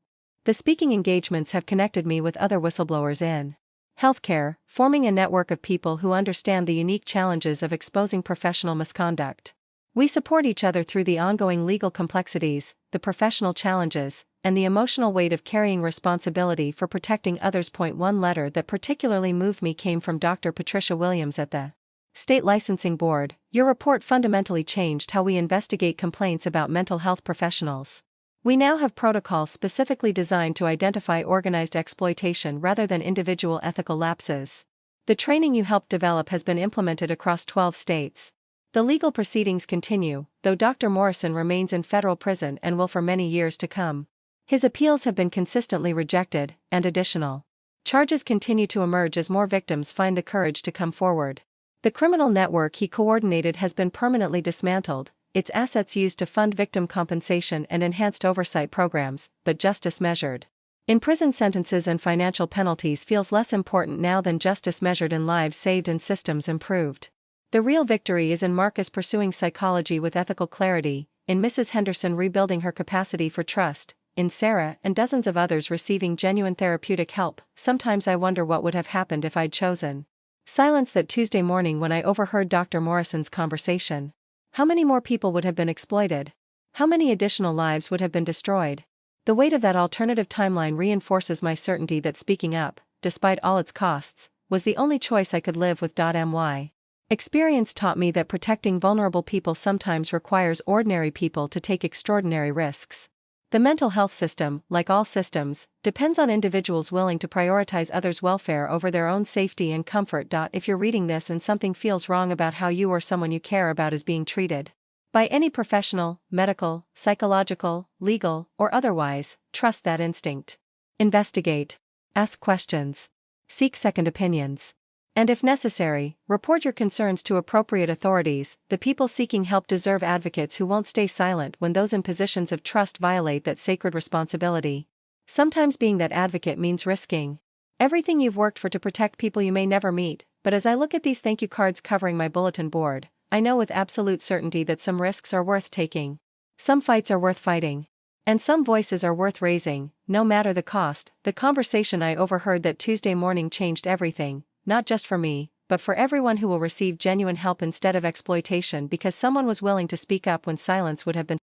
The speaking engagements have connected me with other whistleblowers in healthcare, forming a network of people who understand the unique challenges of exposing professional misconduct. We support each other through the ongoing legal complexities, the professional challenges, and the emotional weight of carrying responsibility for protecting others. One letter that particularly moved me came from Dr. Patricia Williams at the State Licensing Board. Your report fundamentally changed how we investigate complaints about mental health professionals. We now have protocols specifically designed to identify organized exploitation rather than individual ethical lapses. The training you helped develop has been implemented across 12 states. The legal proceedings continue, though Dr. Morrison remains in federal prison and will for many years to come. His appeals have been consistently rejected, and additional charges continue to emerge as more victims find the courage to come forward. The criminal network he coordinated has been permanently dismantled, its assets used to fund victim compensation and enhanced oversight programs, but justice measured in prison sentences and financial penalties feels less important now than justice measured in lives saved and systems improved. The real victory is in Marcus pursuing psychology with ethical clarity, in Mrs. Henderson rebuilding her capacity for trust, in Sarah and dozens of others receiving genuine therapeutic help. Sometimes I wonder what would have happened if I'd chosen silence that Tuesday morning when I overheard Dr. Morrison's conversation. How many more people would have been exploited? How many additional lives would have been destroyed? The weight of that alternative timeline reinforces my certainty that speaking up, despite all its costs, was the only choice I could live with. My experience taught me that protecting vulnerable people sometimes requires ordinary people to take extraordinary risks. The mental health system, like all systems, depends on individuals willing to prioritize others' welfare over their own safety and comfort. If you're reading this and something feels wrong about how you or someone you care about is being treated by any professional, medical, psychological, legal, or otherwise, trust that instinct. Investigate. Ask questions. Seek second opinions. And if necessary, report your concerns to appropriate authorities. The people seeking help deserve advocates who won't stay silent when those in positions of trust violate that sacred responsibility. Sometimes being that advocate means risking everything you've worked for to protect people you may never meet, but as I look at these thank you cards covering my bulletin board, I know with absolute certainty that some risks are worth taking. Some fights are worth fighting. And some voices are worth raising, no matter the cost. The conversation I overheard that Tuesday morning changed everything. Not just for me, but for everyone who will receive genuine help instead of exploitation because someone was willing to speak up when silence would have been